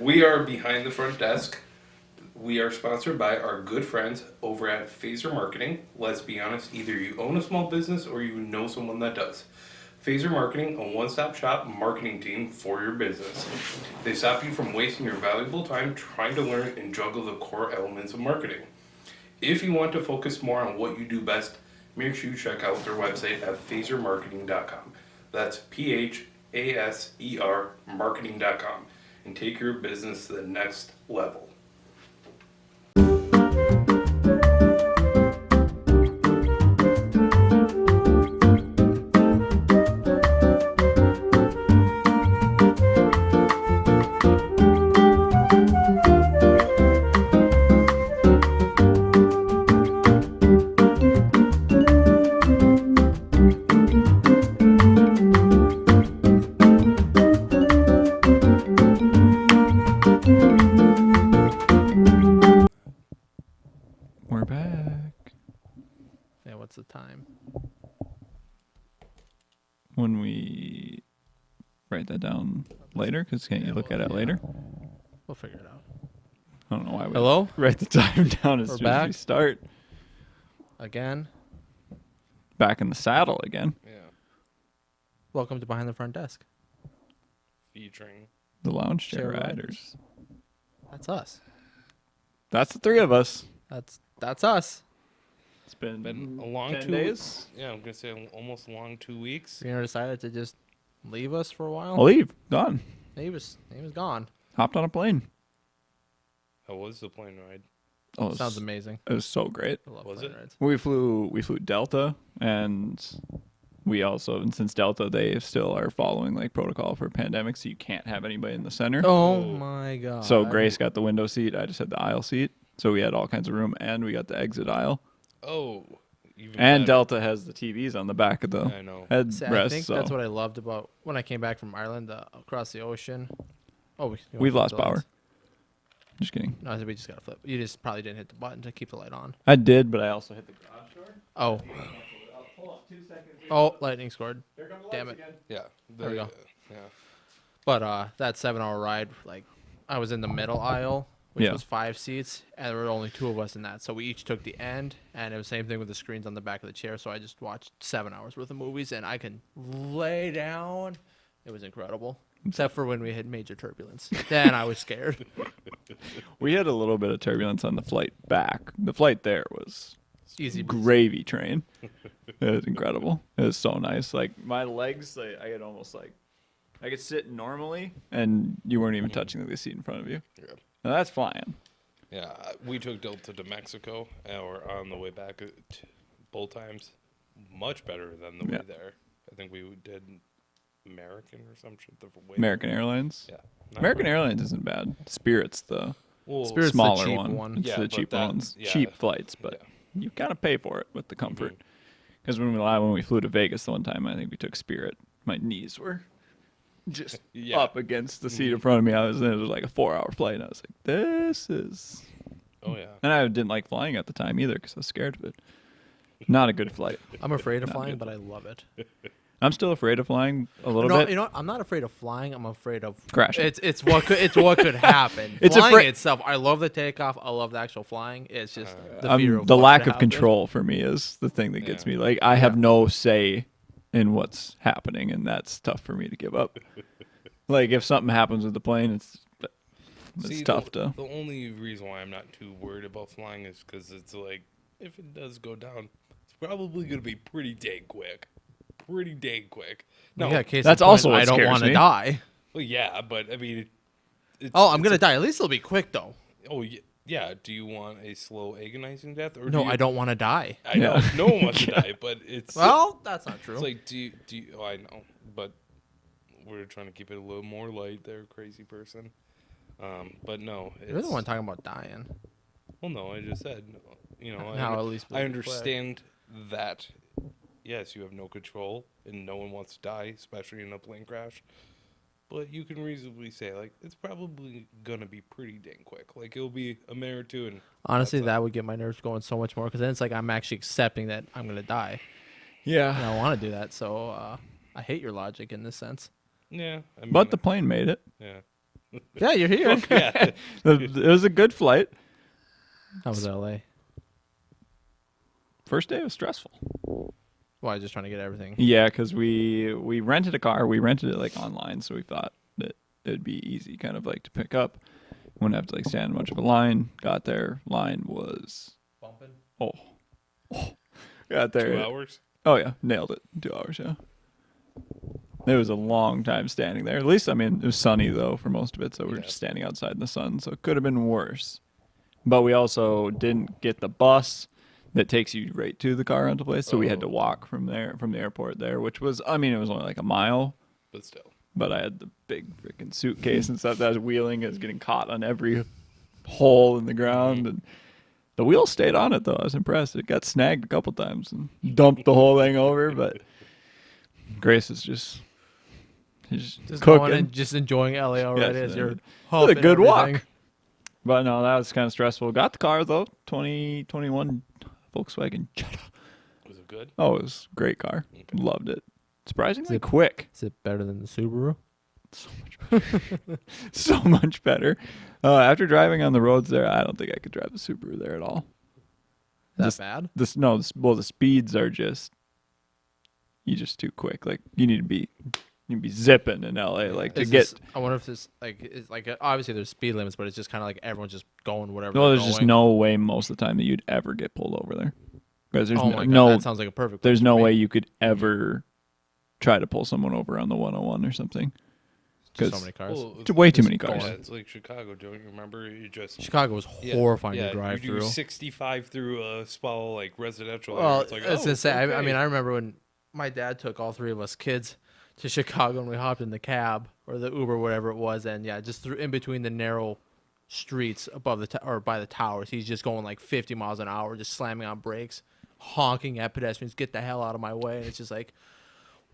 We are behind the front desk. We are sponsored by our good friends over at Phaser Marketing. Let's be honest, either you own a small business or you know someone that does. Phaser Marketing, a one-stop shop marketing team for your business. They stop you from wasting your valuable time trying to learn and juggle the core elements of marketing. If you want to focus more on what you do best, make sure you check out their website at phasermarketing.com. That's PHASER marketing.com and take your business to the next level. We're back. Yeah, what's the time? When we write that down later, because can't you look at it later? We'll figure it out. I don't know why we Hello? write the time down as We're soon as we back. start. Again, Back in the saddle again. Yeah. welcome to Behind the Front Desk. Featuring. The lounge chair Chair riders. That's us. That's the three of us. That's us. It's been Been a long 10 2 days. Yeah, I'm gonna say almost a long 2 weeks. Reno decided to just leave us for a while. I'll leave. Gone. He was gone. Hopped on a plane. How was the plane ride? Oh, it was, Sounds amazing. it was so great. I love Was plane it? rides. We flew Delta, and we also, and since Delta, they still are following like protocol for pandemic, so you can't have anybody in the center. Oh my god. So Grace got the window seat. I just had the aisle seat. So we had all kinds of room, and we got the exit aisle. Oh, even And better. Delta has the TVs on the back of the I know. headrest. See, I think so that's what I loved about when I came back from Ireland across the ocean. Oh, we've lost the lights? power. Just kidding. No, I said we just got to flip. You just probably didn't hit the button to keep the light on. I did, but I also hit the garage door. Oh. Hold on 2 seconds. Oh, lightning scored. Here come the Damn lights it. again. Yeah. There we go. Yeah. But that 7-hour ride, like, I was in the middle aisle, which Yeah. was 5 seats, and there were only 2 of us in that. So we each took the end, and it was the same thing with the screens on the back of the chair. So I just watched 7 hours worth of movies, and I can lay down. It was incredible, except for when we hit major turbulence. Then I was scared. We had a little bit of turbulence on the flight back. The flight there was Easy breezy. gravy train. It was incredible. It was so nice. Like my legs, I could almost like I could sit normally, and you weren't even touching the seat in front of you. Yeah. Now that's flying. Yeah, we took Delta to Mexico, and we're on the way back both times. Much better than the way there. I think we did American or some shit. American Airlines. Yeah. American Airlines isn't bad. Spirit's the Well, Spirit's the smaller cheap one. one. It's Yeah, the but cheaper that- ones. yeah. Cheap flights, but you kind of pay for it with the comfort. Because when we flew to Vegas the one time, I think we took Spirit. My knees were just up against the seat in front of me. It was like a 4-hour flight, and I was like, "This is." Oh yeah. And I didn't like flying at the time either because I was scared of it. Not a good flight. I'm afraid of Not flying, good. but I love it. I'm still afraid of flying a little No, bit. you know what? I'm not afraid of flying. I'm afraid of Crashing. It's what could happen. It's flying afraid- itself. I love the takeoff. I love the actual flying. It's just the fear of The what lack could of happen. control for me is the thing that gets Yeah. me. Like I have no say in what's happening, and that's tough for me to give up. Like if something happens with the plane, it's See, tough the, to. The only reason why I'm not too worried about flying is because it's like, if it does go down, it's probably gonna be pretty dang quick. Pretty dang quick. No, Yeah, case That's in point, also what I don't scares want to me. die. well, yeah, but I mean, it's, Oh, I'm it's gonna a- die. At least it'll be quick though. Oh yeah. Do you want a slow, agonizing death, or No, do you, I don't want to die. I know Yeah. no one wants to die, but it's Well, that's not true. It's like, do you? Oh, I know, but we're trying to keep it a little more light, there, crazy person. But no, it's, You're the one talking about dying. Well, no, I just said, you know, Now at least I it'll be quick. understand that. Yes, you have no control, and no one wants to die, especially in a plane crash. But you can reasonably say, like, it's probably gonna be pretty dang quick. Like, it'll be a minute or two, and Honestly, that's it. that would get my nerves going so much more because then it's like I'm actually accepting that I'm gonna die, and Yeah. I want to do that. So I hate your logic in this sense. Yeah, I mean, But the plane made it. yeah, Yeah, you're here. Yeah. It was a good flight. How was LA? First day was stressful. Why, just trying to get everything? Yeah, because we rented a car. We rented it like online, so we thought that it'd be easy, kind of like to pick up. Wouldn't have to like stand in much of a line. Got there, line was Bumping? oh. Got there. 2 hours. Oh yeah, nailed it. 2 hours, yeah. It was a long time standing there. At least, I mean, it was sunny though for most of it, so we were just standing outside in the sun. So it could have been worse. But we also didn't get the bus that takes you right to the car rental place, so we had to walk from there, from the airport there, which was, I mean, it was only like a mile. But still. But I had the big freaking suitcase and stuff that I was wheeling. It was getting caught on every hole in the ground, and the wheel stayed on it though. I was impressed. It got snagged a couple times and dumped the whole thing over. But Grace is just Just cooking. going and just enjoying LA already as you're It was a huffing good everything. walk. But no, that was kind of stressful. Got the car though, 2021 Volkswagen Jetta. Was it good? Oh, it was a great car. Loved it. Surprisingly Is it- quick. Is it better than the Subaru? So much better. After driving on the roads there, I don't think I could drive the Subaru there at all. That Just- bad? The speeds are just, you just too quick. Like you need to be zipping in LA, like to Is get. this- I wonder if this is like obviously there's speed limits, but it's just kind of like everyone's just going whatever. Well, they're there's just going. no way most of the time that you'd ever get pulled over there, because there's Oh my God, no that sounds like a perfect. there's place no for me. way you could ever try to pull someone over on the 101 or something. Just 'cause so many cars. Well, It's way too Just many cars. Yeah, it's like Chicago. Don't you remember? You just Chicago was horrifying to drive you do through. 65 through a small like residential area. Well, It's like, I was gonna say. I okay. mean, I remember when my dad took all three of us kids to Chicago, and we hopped in the cab or the Uber, whatever it was, and yeah, just through in between the narrow streets above the or by the towers, he's just going like 50 miles an hour, just slamming on brakes, honking at pedestrians, get the hell out of my way. And it's just like,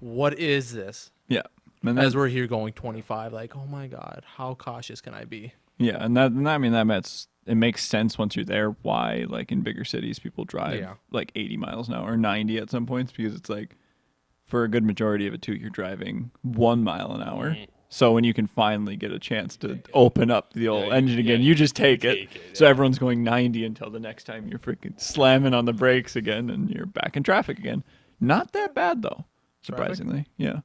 what is this? Yeah, and As that's, we're here going 25, like, oh my God, how cautious can I be? yeah, and I mean it makes sense once you're there why like in bigger cities people drive Yeah. like 80 miles an hour or 90 at some points, because it's like for a good majority of it too you're driving 1 mile an hour. Mhm. So when you can finally get a chance to open up the old engine again, yeah, you just take it. take it, So yeah. everyone's going 90 until the next time you're freaking slamming on the brakes again and you're back in traffic again. Not that bad though, surprisingly. Yeah.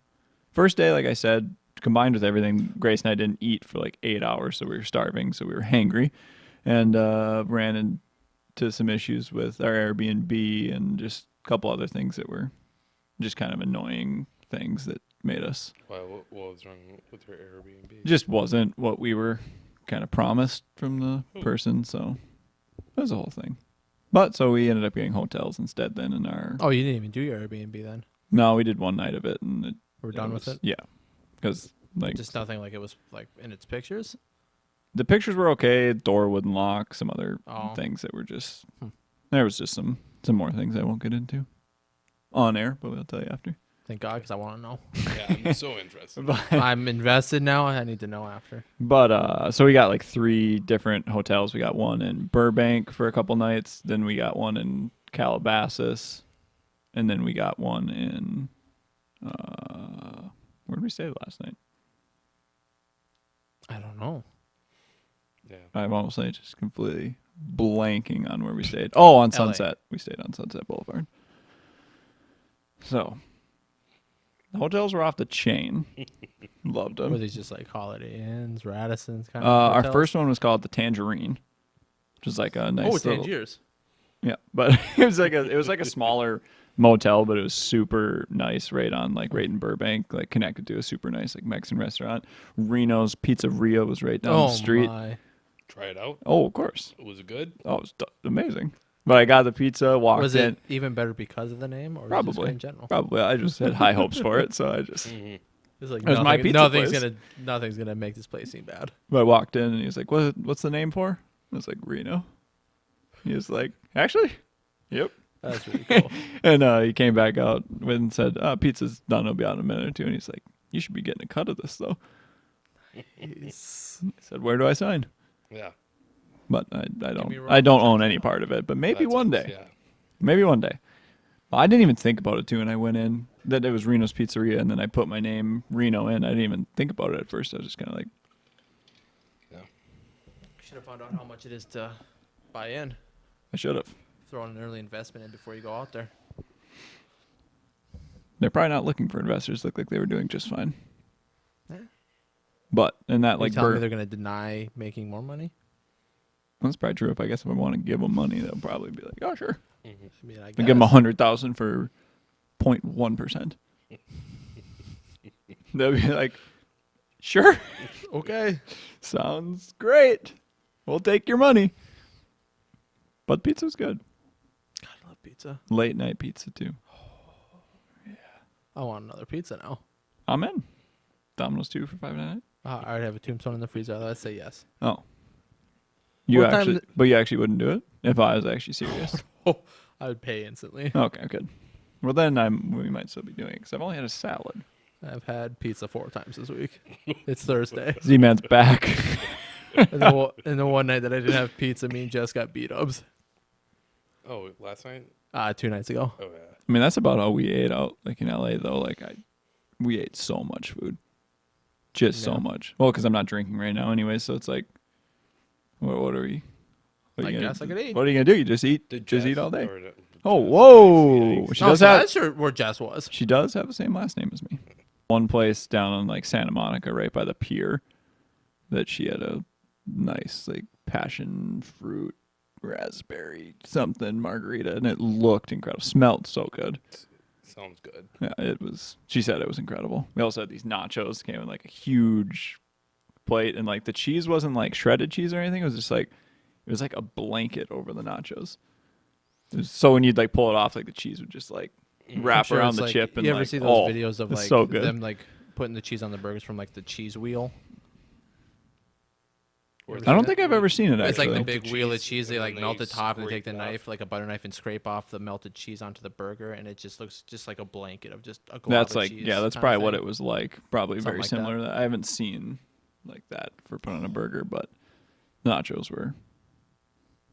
First day, like I said, combined with everything, Grace and I didn't eat for like 8 hours, so we were starving, so we were hangry, and ran into some issues with our Airbnb and just a couple other things that were just kind of annoying things that made us What was wrong with your Airbnb? just wasn't what we were kind of promised from the person, so that was the whole thing. But so we ended up getting hotels instead then in our Oh, you didn't even do your Airbnb then? no, we did one night of it and We're done with it? Yeah. Because like Just nothing like it was like in its pictures? the pictures were okay, door wouldn't lock, some other Oh. things that were just there was just some more things I won't get into on air, but we'll tell you after. Thank God, because I want to know. Yeah, I'm so interested. I'm invested now. I need to know after. But so we got like 3 different hotels. We got one in Burbank for a couple nights, then we got one in Calabasas, and then we got one in where did we stay last night? I don't know. Yeah. I'm honestly just completely blanking on where we stayed. Oh, on LA. Sunset. We stayed on Sunset Boulevard. So the hotels were off the chain. Loved Were them. these just like Holiday Inns, Radissons kind Our of hotels? first one was called the Tangerine, which is like a nice little. Tangiers. Yeah, but it was like a smaller motel, but it was super nice, right in Burbank, like connected to a super nice like Mexican restaurant. Reno's Pizzeria was right down the street. My. Try it out. Oh, of course. Was it good? Oh, it was amazing. But I got the pizza, walked Was in. it even better because of the name, or was it just Probably. in general? Probably. I just had high hopes for it, so I just. It's like It was my pizza place. nothing's gonna make this place seem bad. But I walked in and he was like, "What's the name for?" I was like, "Reno." He was like, "Actually, yep." That's really cool. And he came back out and said, "Pizza's done. It'll be out in a minute or two." And he's like, "You should be getting a cut of this, though." I said, "Where do I sign?" Yeah. But I me a don't own any part of it. But maybe That's one nice, day. Yeah. Maybe one day. Well, I didn't even think about it too, and I went in that it was Reno's Pizzeria, and then I put my name Reno in. I didn't even think about it at first. I was just kind of like, should have found out how much it is to buy in. I should have. Throw an early investment in before you go out there. They're probably not looking for investors. Look like they were doing just fine. Eh. But in that You like telling me they're going to deny making more money? that's probably true. If I want to give them money, they'll probably be like, "Oh, sure." I mean, I I give them guess. 100,000 for 0.1%. They'll be like, "Sure, Okay. sounds great. We'll take your money." But pizza's good. God, I love pizza. Late night pizza too. I want another pizza now. I'm in. Domino's 2 for $5.99. I already have a tombstone in the freezer. Let's say yes. Oh. You What time actually, th- but you actually wouldn't do it if I was actually serious. Oh, I would pay instantly. Okay, good. Well, then we might still be doing it because I've only had a salad. I've had pizza 4 times this week. It's Thursday. Z-Man's back. and the one night that I didn't have pizza, me and Jess got B-dubs. Oh, last night? 2 nights ago. Oh, yeah. I mean, that's about all we ate out. Like in LA, though, we ate so much food, just so Yeah. much. Well, because I'm not drinking right now, anyway. So it's like, what are we? What are I you gonna- guess I could eat. What are you gonna do? You just eat? Did Just Jess eat all day. or did Oh, Jess whoa! actually She No, does so have. that's where Jess was. She does have the same last name as me. One place down on like Santa Monica, right by the pier, that she had a nice like passion fruit, raspberry something margarita, and it looked incredible. Smelled so good. Sounds good. Yeah, it was. She said it was incredible. We also had these nachos. Came in like a huge plate, and like the cheese wasn't like shredded cheese or anything. It was just like it was like a blanket over the nachos. So when you'd like pull it off, like the cheese would just like wrap I'm sure around it's the like- chip. And you ever like, see those oh, videos of it's like so good. them like putting the cheese on the burgers from like the cheese wheel? You ever I don't see think that? I've ever seen it. It's like Actually, the big the wheel of cheese, cheese. They and like then melt they the top and take scrape the it knife, off. like a butter knife, and scrape off the melted cheese onto the burger, and it just looks just like a blanket of just a glob that's of like cheese. yeah, that's kinda probably what thing. it was like. Probably Something very like similar to that. I haven't seen like that for putting on a burger, but nachos were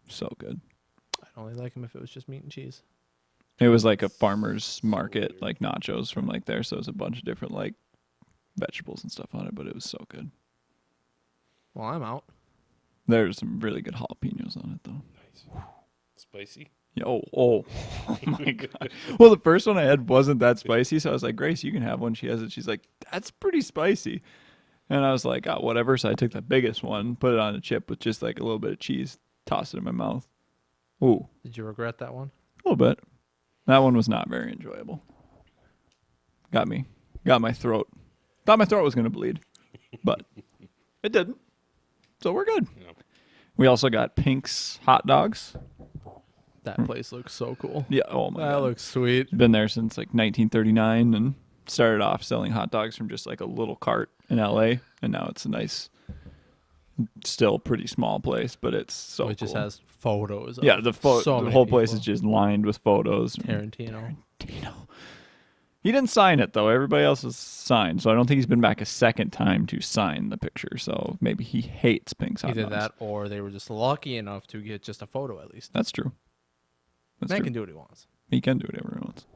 so good. I'd only like them if it was just meat and cheese. It was like a farmer's market, like nachos from like there. So it was a bunch of different like vegetables and stuff on it, but it was so good. Well, I'm out. There's some really good jalapenos on it though. Nice. Spicy? Yeah, oh my god. Well, the first one I had wasn't that spicy, so I was like, Grace, you can have one. She has it. She's like, that's pretty spicy. And I was like, oh, whatever. So I took the biggest one, put it on a chip with just like a little bit of cheese, tossed it in my mouth. Ooh, Did you regret that one? a little bit. That one was not very enjoyable. Got me. Got my throat. Thought my throat was going to bleed, but it didn't. So we're good. No. We also got Pink's hot dogs. That place looks so cool. Yeah. Oh my That god. looks sweet. Been there since like 1939 and started off selling hot dogs from just like a little cart in LA, and now it's a nice, still pretty small place, but it's so It just cool. has photos. Of Yeah, the so the many whole place is people. just lined with photos. Tarantino. He didn't sign it though. Everybody else has signed, so I don't think he's been back a second time to sign the picture. So maybe he hates Pink's hot Either dogs. that or they were just lucky enough to get just a photo at least. That's true. That's Man true. can do what he wants. He can do whatever he wants.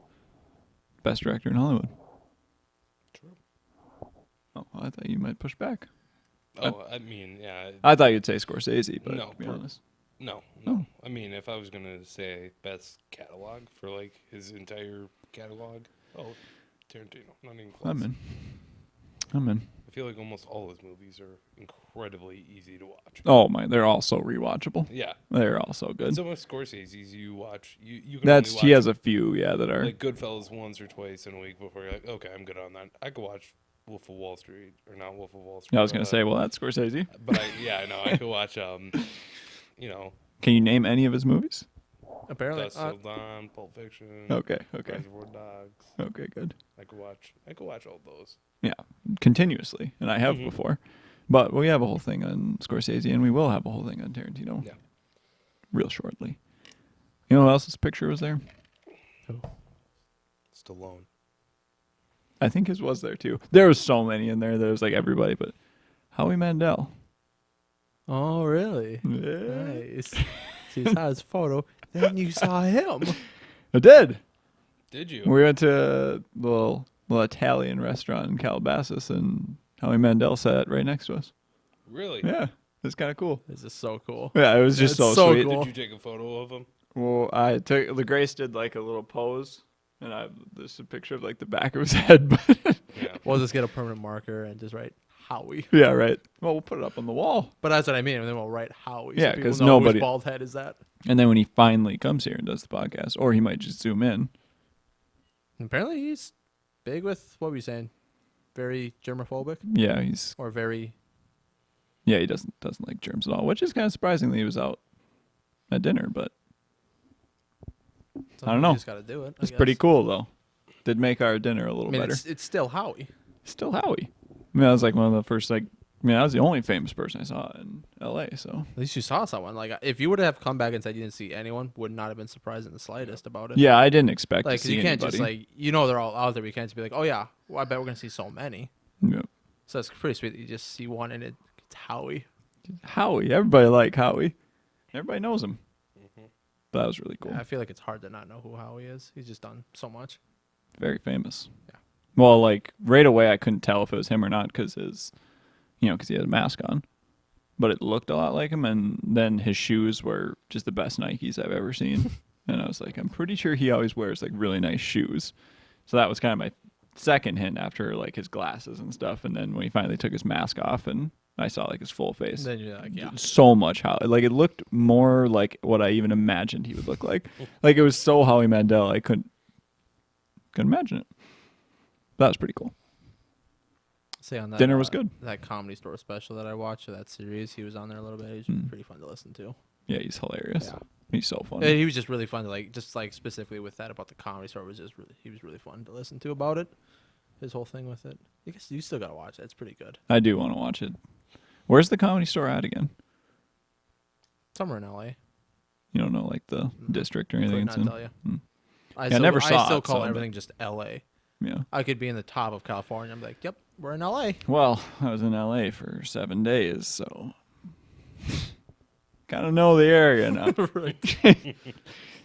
Best director in Hollywood. True. Oh, I thought you might push back. Oh, I mean, yeah. I thought you'd say Scorsese, but No, to be per- honest. No. Oh. I mean, if I was going to say best catalog for like his entire catalog, Tarantino. Not even close. I'm in. I feel like almost all his movies are incredibly easy to watch. Oh my, they're all so rewatchable. Yeah. They're all so good. Some of Scorsese's you watch, you can That's only he watch, has a few, yeah, that are like Goodfellas once or twice in a week before you're like, okay, I'm good on that. I could watch Wolf of Wall Street or not Wolf of Wall Street. I was gonna say, well, that's Scorsese. but I know I could watch Can you name any of his movies? Apparently, Dust Till Dawn, Pulp Fiction, Okay. Reservoir Dogs. Okay, good. I could watch all those. Yeah, continuously, and I have Mhm. before. But we have a whole thing on Scorsese, and we will have a whole thing on Tarantino. Yeah. Real shortly. You know who else's picture was there? Stallone. I think his was there too. There was so many in there. There was like everybody, but Howie Mandel. oh really? Yeah. Nice. So you saw his photo, then you saw him. I did. Did you? We went to a little Italian restaurant in Calabasas, and Howie Mandel sat right next to us. Really? Yeah. It's kind of cool. This is so cool. Yeah, it was just It's so so sweet. cool. Did you take a photo of him? Well, I took the Grace did like a little pose, and this is a picture of like the back of his head. But Yeah. We'll just get a permanent marker and just write Howie. yeah, right. Well, we'll put it up on the wall, But that's what I mean. And then we'll write Howie. Yeah, so people 'cause know nobody- whose bald head is that. and then when he finally comes here and does the podcast, or he might just zoom in. And apparently he's big with, what were you saying? Very germophobic? Yeah, he's Or very... he doesn't like germs at all, which is kind of surprising that he was out at dinner, but I don't know. You just got to do it. it's pretty cool though. Did make our dinner a little I mean, better. it's still Howie. Still Howie. I mean, that was like one of the first I was the only famous person I saw in LA, so At least you saw someone. Like, if you would have come back and said you didn't see anyone, would not have been surprised in the slightest about it. yeah, I didn't expect Like, to 'cause see you can't anybody. just, like, they're all out there. You can't just be like, oh, yeah, well, I bet we're going to see so many. Yeah. So it's pretty sweet that you just see one and it's Howie. Howie, everybody like Howie. Everybody knows him. That was really cool. Yeah, I feel like it's hard to not know who Howie is. He's just done so much. Very famous. Yeah. Well, like right away, I couldn't tell if it was him or not because because he had a mask on, but it looked a lot like him. And then his shoes were just the best Nikes I've ever seen. And I was like, I'm pretty sure he always wears like really nice shoes. So that was kind of my second hint after like his glasses and stuff. And then when he finally took his mask off and I saw like his full face. And then you're like, yeah. So much Howie. Like it looked more like what I even imagined he would look like. Like it was so Howie Mandel. I couldn't imagine it. That was pretty cool. Say on that Dinner was good. That Comedy Store special that I watched, or that series, he was on there a little bit. He was pretty fun to listen to. Yeah, he's hilarious. Yeah. He's so funny. And he was just really fun to specifically with that about the Comedy Store he was really fun to listen to about it. His whole thing with it. I guess you still gotta watch it. It's pretty good. I do want to watch it. Where's the Comedy Store at again? Somewhere in LA. You don't know like the district or anything? Could not tell you. Hmm. I never saw I still it, call so, everything just LA. Yeah. I could be in the top of California. I'm like, yep, we're in LA. Well, I was in LA for 7 days, so kind of know the area now.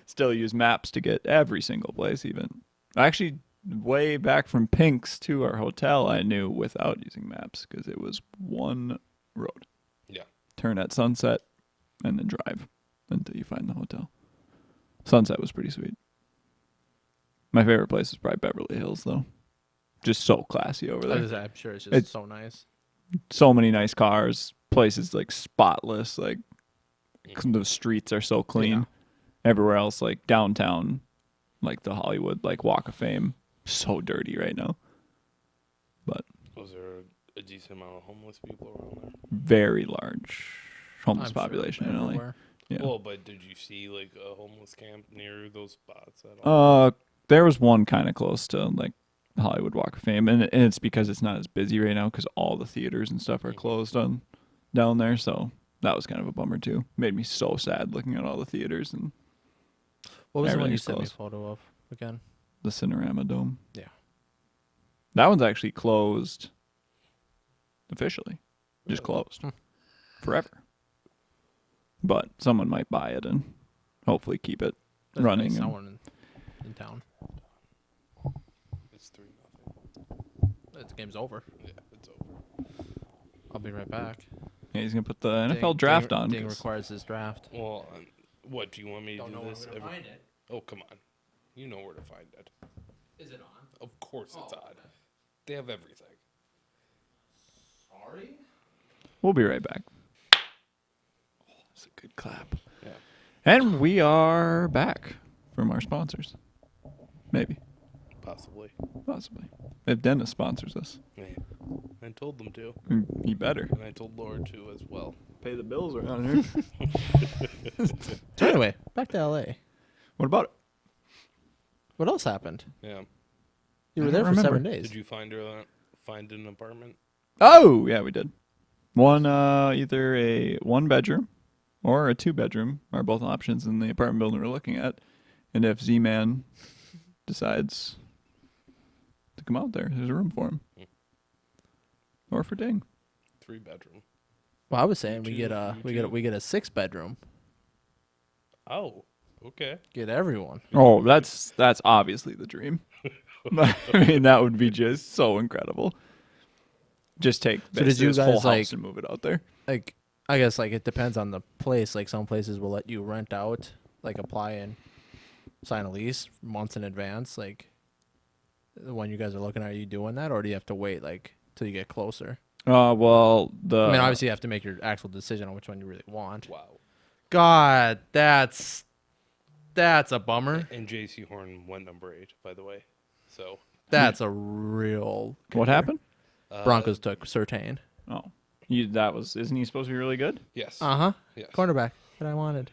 Still use maps to get every single place. Even actually, way back from Pink's to our hotel, I knew without using maps because it was one road. Yeah. Turn at sunset, and then drive until you find the hotel. Sunset was pretty sweet. My favorite place is probably Beverly Hills, though. Just so classy over there. I'm sure it's just so nice. So many nice cars. Places like spotless. Like the streets are so clean. Yeah. Everywhere else, like downtown, like the Hollywood, like Walk of Fame, so dirty right now. But Was there a decent amount of homeless people around there? very large homeless I'm sure population in LA. everywhere. Yeah. Well, but did you see like a homeless camp near those spots at all? There was one kind of close to like the Hollywood Walk of Fame, and it's because it's not as busy right now because all the theaters and stuff are closed on down there. So that was kind of a bummer too. Made me so sad looking at all the theaters and What was the one you everything's sent me a closed. photo of again? the Cinerama Dome. Yeah. That one's actually closed officially. Just closed forever. But someone might buy it and hopefully keep it There's running. Nice and- someone in town. It's 3-0. The game's over. Yeah, it's over. I'll be right back. Yeah, he's gonna put the NFL draft on. Ding 'cause- requires his draft. Well, what do you want me to Don't do know where this? I'm gonna find it. Oh, come on. You know where to find it. Is it on? Of course it's Oh, on. okay. They have everything. Sorry. We'll be right back. Oh, that's a good clap. Yeah. And we are back from our sponsors. Maybe. Possibly. Possibly. If Dennis sponsors us. Yeah. I told them to. He better. And I told Laura to as well. Pay the bills around here. So anyway, back to LA. What about it? What else happened? Yeah. You I were don't there for 7 remember. days. Did you find an apartment? Oh, yeah, we did. One, either a 1-bedroom or a 2-bedroom are both options in the apartment building we're looking at. And if Z-Man decides to come out there, there's a room for him. Or for Ding. 3-bedroom. Well, I was saying we You get too, a you too. we get a 6-bedroom. Oh, okay. Get everyone. Oh, that's obviously the dream. I mean, that would be just so incredible. Just take So did basically you this whole guys, house like- and move it out there. Like, I guess like it depends on the place. Like some places will let you rent out, like apply and sign a lease months in advance. Like the one you guys are looking at, are you doing that, or do you have to wait like till you get closer? Well, I mean, obviously you have to make your actual decision on which one you really want. Wow. God, that's a bummer. And J.C. Horn went number 8, by the way. So That's a real. what kicker. happened? Broncos took Surtain. Oh, isn't he supposed to be really good? yes. Yes. Cornerback that I wanted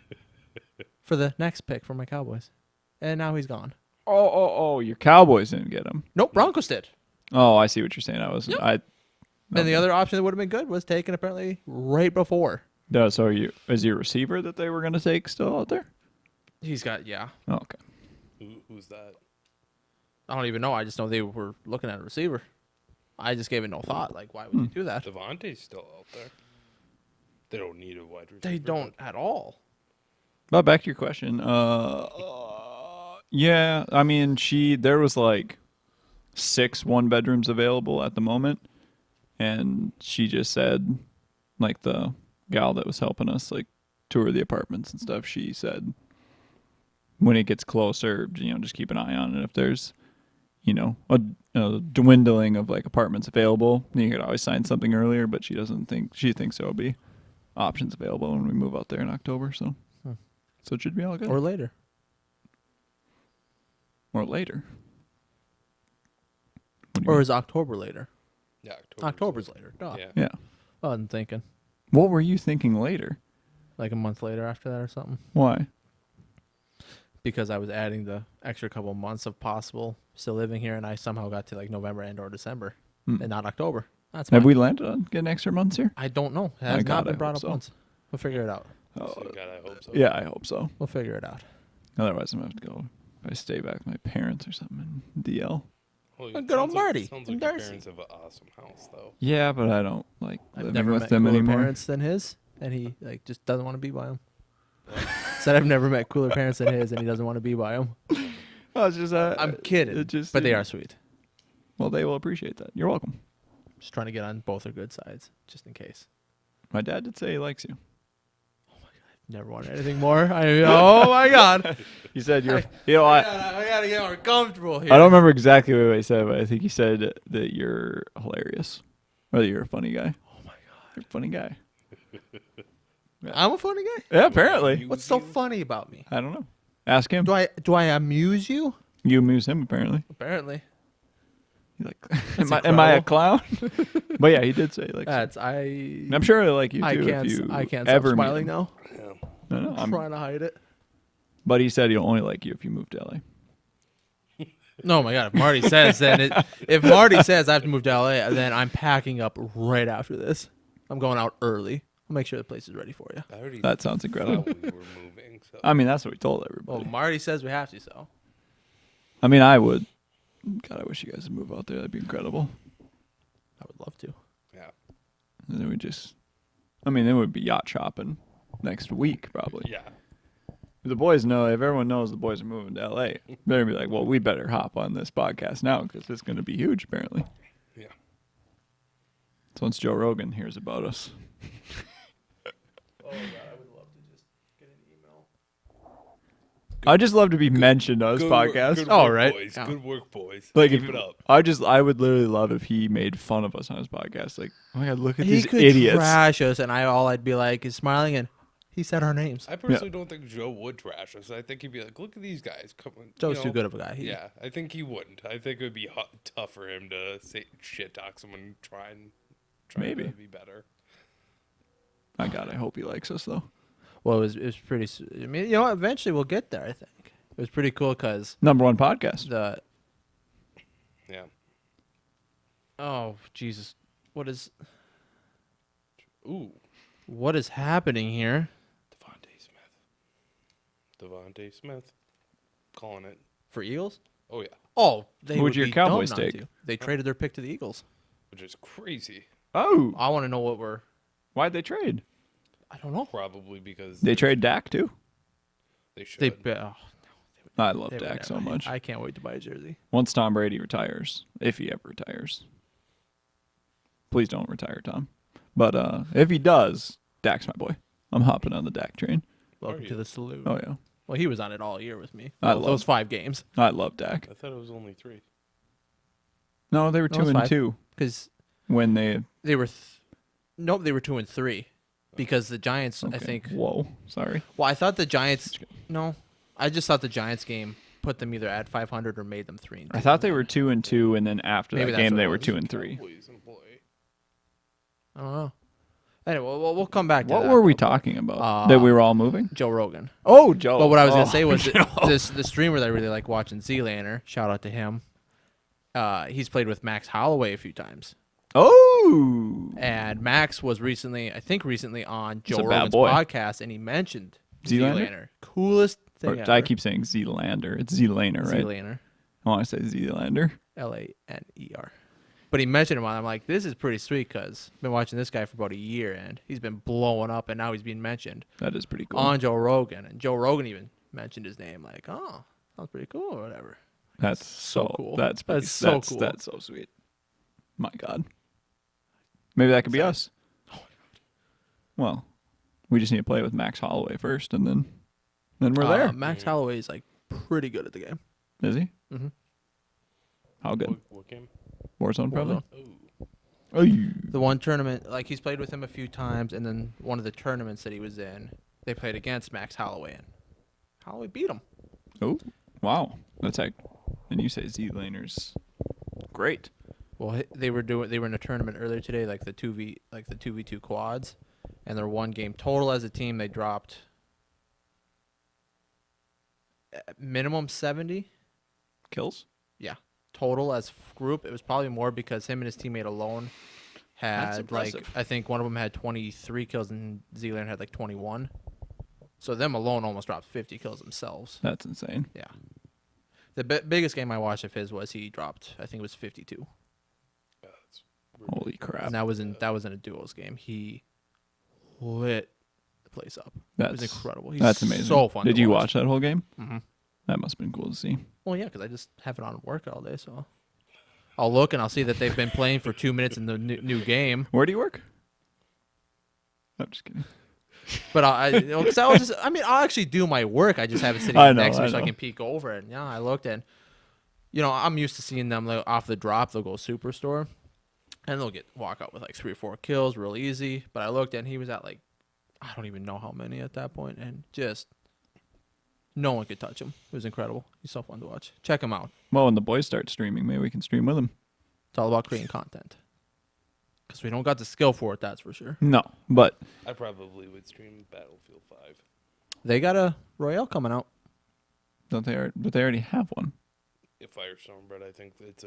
for the next pick for my Cowboys, and now he's gone. Oh, your Cowboys didn't get him. Nope, Broncos did. Oh, I see what you're saying. Yep. And the other option that would have been good was taken apparently right before. No, so is he a receiver that they were going to take still out there? He's got Oh, okay. Who's that? I don't even know. I just know they were looking at a receiver. I just gave it no thought. Like, why would you do that? Devontae's still out there. They don't need a wide receiver. They don't at all. But back to your question. Yeah, I mean, there was like 6 one-bedrooms available at the moment, and she just said, like the gal that was helping us like tour the apartments and stuff, she said when it gets closer, just keep an eye on it. If there's, a dwindling of like apartments available, you could always sign something earlier, but she thinks there'll be options available when we move out there in October, so it should be all good. Or later. Or later. Or is October later? Yeah, October's later. Duh. Yeah. Yeah. I wasn't thinking. What were you thinking later? Like a month later after that or something. Why? Because I was adding the extra couple months of possible still living here, and I somehow got to like November and or December, and not October. That's Have fine. we landed on getting extra months here? I don't know. It has God, not been I brought hope up so. once. We'll figure it out. So God, I hope so. Yeah, I hope so. We'll figure it out. Otherwise, I'm going to have to go. If I stay back with my parents or something in DL. Well, Good it old sounds Marty Sounds and like your Darcy. parents have an awesome house, though. Yeah, but I don't like I've living never with met them cooler anymore. parents than his, and he like just doesn't want to be by him. Said I've never met cooler parents than his, and he doesn't want to be by him. Well, it's just, I'm kidding, but they are sweet. Well, they will appreciate that. You're welcome. Just trying to get on both their good sides, just in case. My dad did say he likes you. Never wanted anything more. Oh my God! He said you're. I gotta get more comfortable here. I don't remember exactly what he said, but I think he said that you're hilarious, or that you're a funny guy. Oh my God! You're a funny guy. I'm a funny guy. Yeah, apparently. What's so funny about me? I don't know. Ask him. Do I amuse you? You amuse him, apparently. Apparently. He's like, am I a clown? But yeah, he did say like. I'm sure I like you too. I can't ever stop meet smiling him. now. No, I'm trying to hide it. But he said he'll only like you if you move to LA. No, my God! If Marty says if Marty says I have to move to LA, then I'm packing up right after this. I'm going out early. I'll make sure the place is ready for you. That sounds incredible. thought we were moving. So. I mean, that's what we told Well, everybody. Marty says we have to, so. I mean, I would. God, I wish you guys would move out there. That'd be incredible. I would love to. Yeah. And then then we'd be yacht shopping next week probably. Yeah. If the boys know, if everyone knows the boys are moving to LA, they're gonna be like, well, we better hop on this podcast now because it's gonna be huge apparently. Yeah. So once Joe Rogan hears about us. Oh, God, I would love to just get an email. I just love to be mentioned on this podcast. Good All work, right. boys. Yeah. Good work, boys. Like Keep if it up. I would literally love if he made fun of us on his podcast. Like, oh my God, look at He these could idiots. trash us, and all I'd be like is smiling, and he said our names. I personally don't think Joe would trash us. I think he'd be like, "Look at these guys coming." Joe's too good of a guy. Yeah, I think he wouldn't. I think it would be tough for him to say shit talk someone trying Maybe. to be better. My God, I hope he likes us though. Well, it was pretty. I mean, eventually we'll get there. I think it was pretty cool because #1 podcast. Yeah. Oh Jesus, what is Ooh, happening here? Devontae Smith, calling it. For Eagles? Oh yeah, Oh, they Who'd would your be Cowboys dumb not take? to. They traded their pick to the Eagles. which is crazy. Oh, I want to know what we're. why'd they trade? I don't know. Probably because They trade Dak too. They should. I love they would Dak so never. much. I can't wait to buy a jersey. Once Tom Brady retires, if he ever retires, please don't retire, Tom. But if he does, Dak's my boy. I'm hopping on the Dak train. Welcome to the saloon. Oh yeah, Well, he was on it all year with me. I Well, love- those 5 games. I love Dak. I thought it was only 3. No, they were No, it's 2-2 Because when they. they were, nope, they were 2-3. Because the Giants, Okay. I think. Whoa, sorry. Well, I thought the Giants. No, I just thought the Giants game put them either at 500 or made them 3-2. I thought they were 2-2, and then after Maybe that that's game what they it were was. 2-3. Cowboys and boy. I don't know. Anyway, we'll come back to What that. were we though. talking about? That we were all moving? Joe Rogan. Oh, Joe. But what I was Oh, gonna say was Joe. that the streamer that I really like watching, Z-Laner, shout out to him. He's played with Max Holloway a few times, Oh. and Max was recently on Joe a bad Rogan's boy. podcast, and he mentioned Z-Laner? Z-Laner. Coolest thing Or, ever. I keep saying Z-Lander. It's Z-Laner, right? Z-Laner, I want to say Z-Lander. Laner. But he mentioned him, and I'm like, this is pretty sweet because I've been watching this guy for about a year, and he's been blowing up, and now he's being mentioned That is pretty cool. on Joe Rogan, and Joe Rogan even mentioned his name, like, oh, sounds pretty cool or whatever. That's so so cool. That's pretty, That's so cool. That's so sweet. My God. Maybe that could be us. Well, we just need to play with Max Holloway first, and then we're there. Max Holloway is like pretty good at the game. Is he? Mhm. How good? What game? Warzone, probably. Oh. Oh, you. The one tournament, like he's played with him a few times, and then one of the tournaments that he was in, they played against Max Holloway, and Holloway beat him. Oh, wow. That's like, and you say Z-Laner's great. Well, they were in a tournament earlier today, like the 2v2 quads, and their one game total as a team they dropped minimum 70. Kills? Yeah, total as group. It was probably more because him and his teammate alone That's had like impressive. I think one of them had 23 kills and Z-Laner had like 21. So them alone almost dropped 50 kills themselves. That's insane. Yeah. The biggest game I watched of his was he dropped, I think it was 52. Yeah, that's Holy crap. And that was in a duos game. He lit the place up. That's it was incredible. He's That's amazing. so fun Did to you watch. watch that whole game? Mhm. That must have been cool to see. Well, yeah, because I just have it on work all day, so I'll look and I'll see that they've been playing for 2 minutes in the new game. Where do you work? I'm just kidding. But I'll actually do my work. I just have it sitting I know, next to me I so I know. can peek over it. Yeah, I looked and, I'm used to seeing them like, off the drop. They'll go superstore, and they'll walk out with like 3 or 4 kills real easy. But I looked and he was at like, I don't even know how many at that point, and just no one could touch him. It was incredible. He's so fun to watch. Check him out. Well, when the boys start streaming, maybe we can stream with them. It's all about creating content. Because we don't got the skill for it, that's for sure. No, but I probably would stream Battlefield 5. They got a Royale coming out. don't they? But they already have one. Firestorm, but I think it's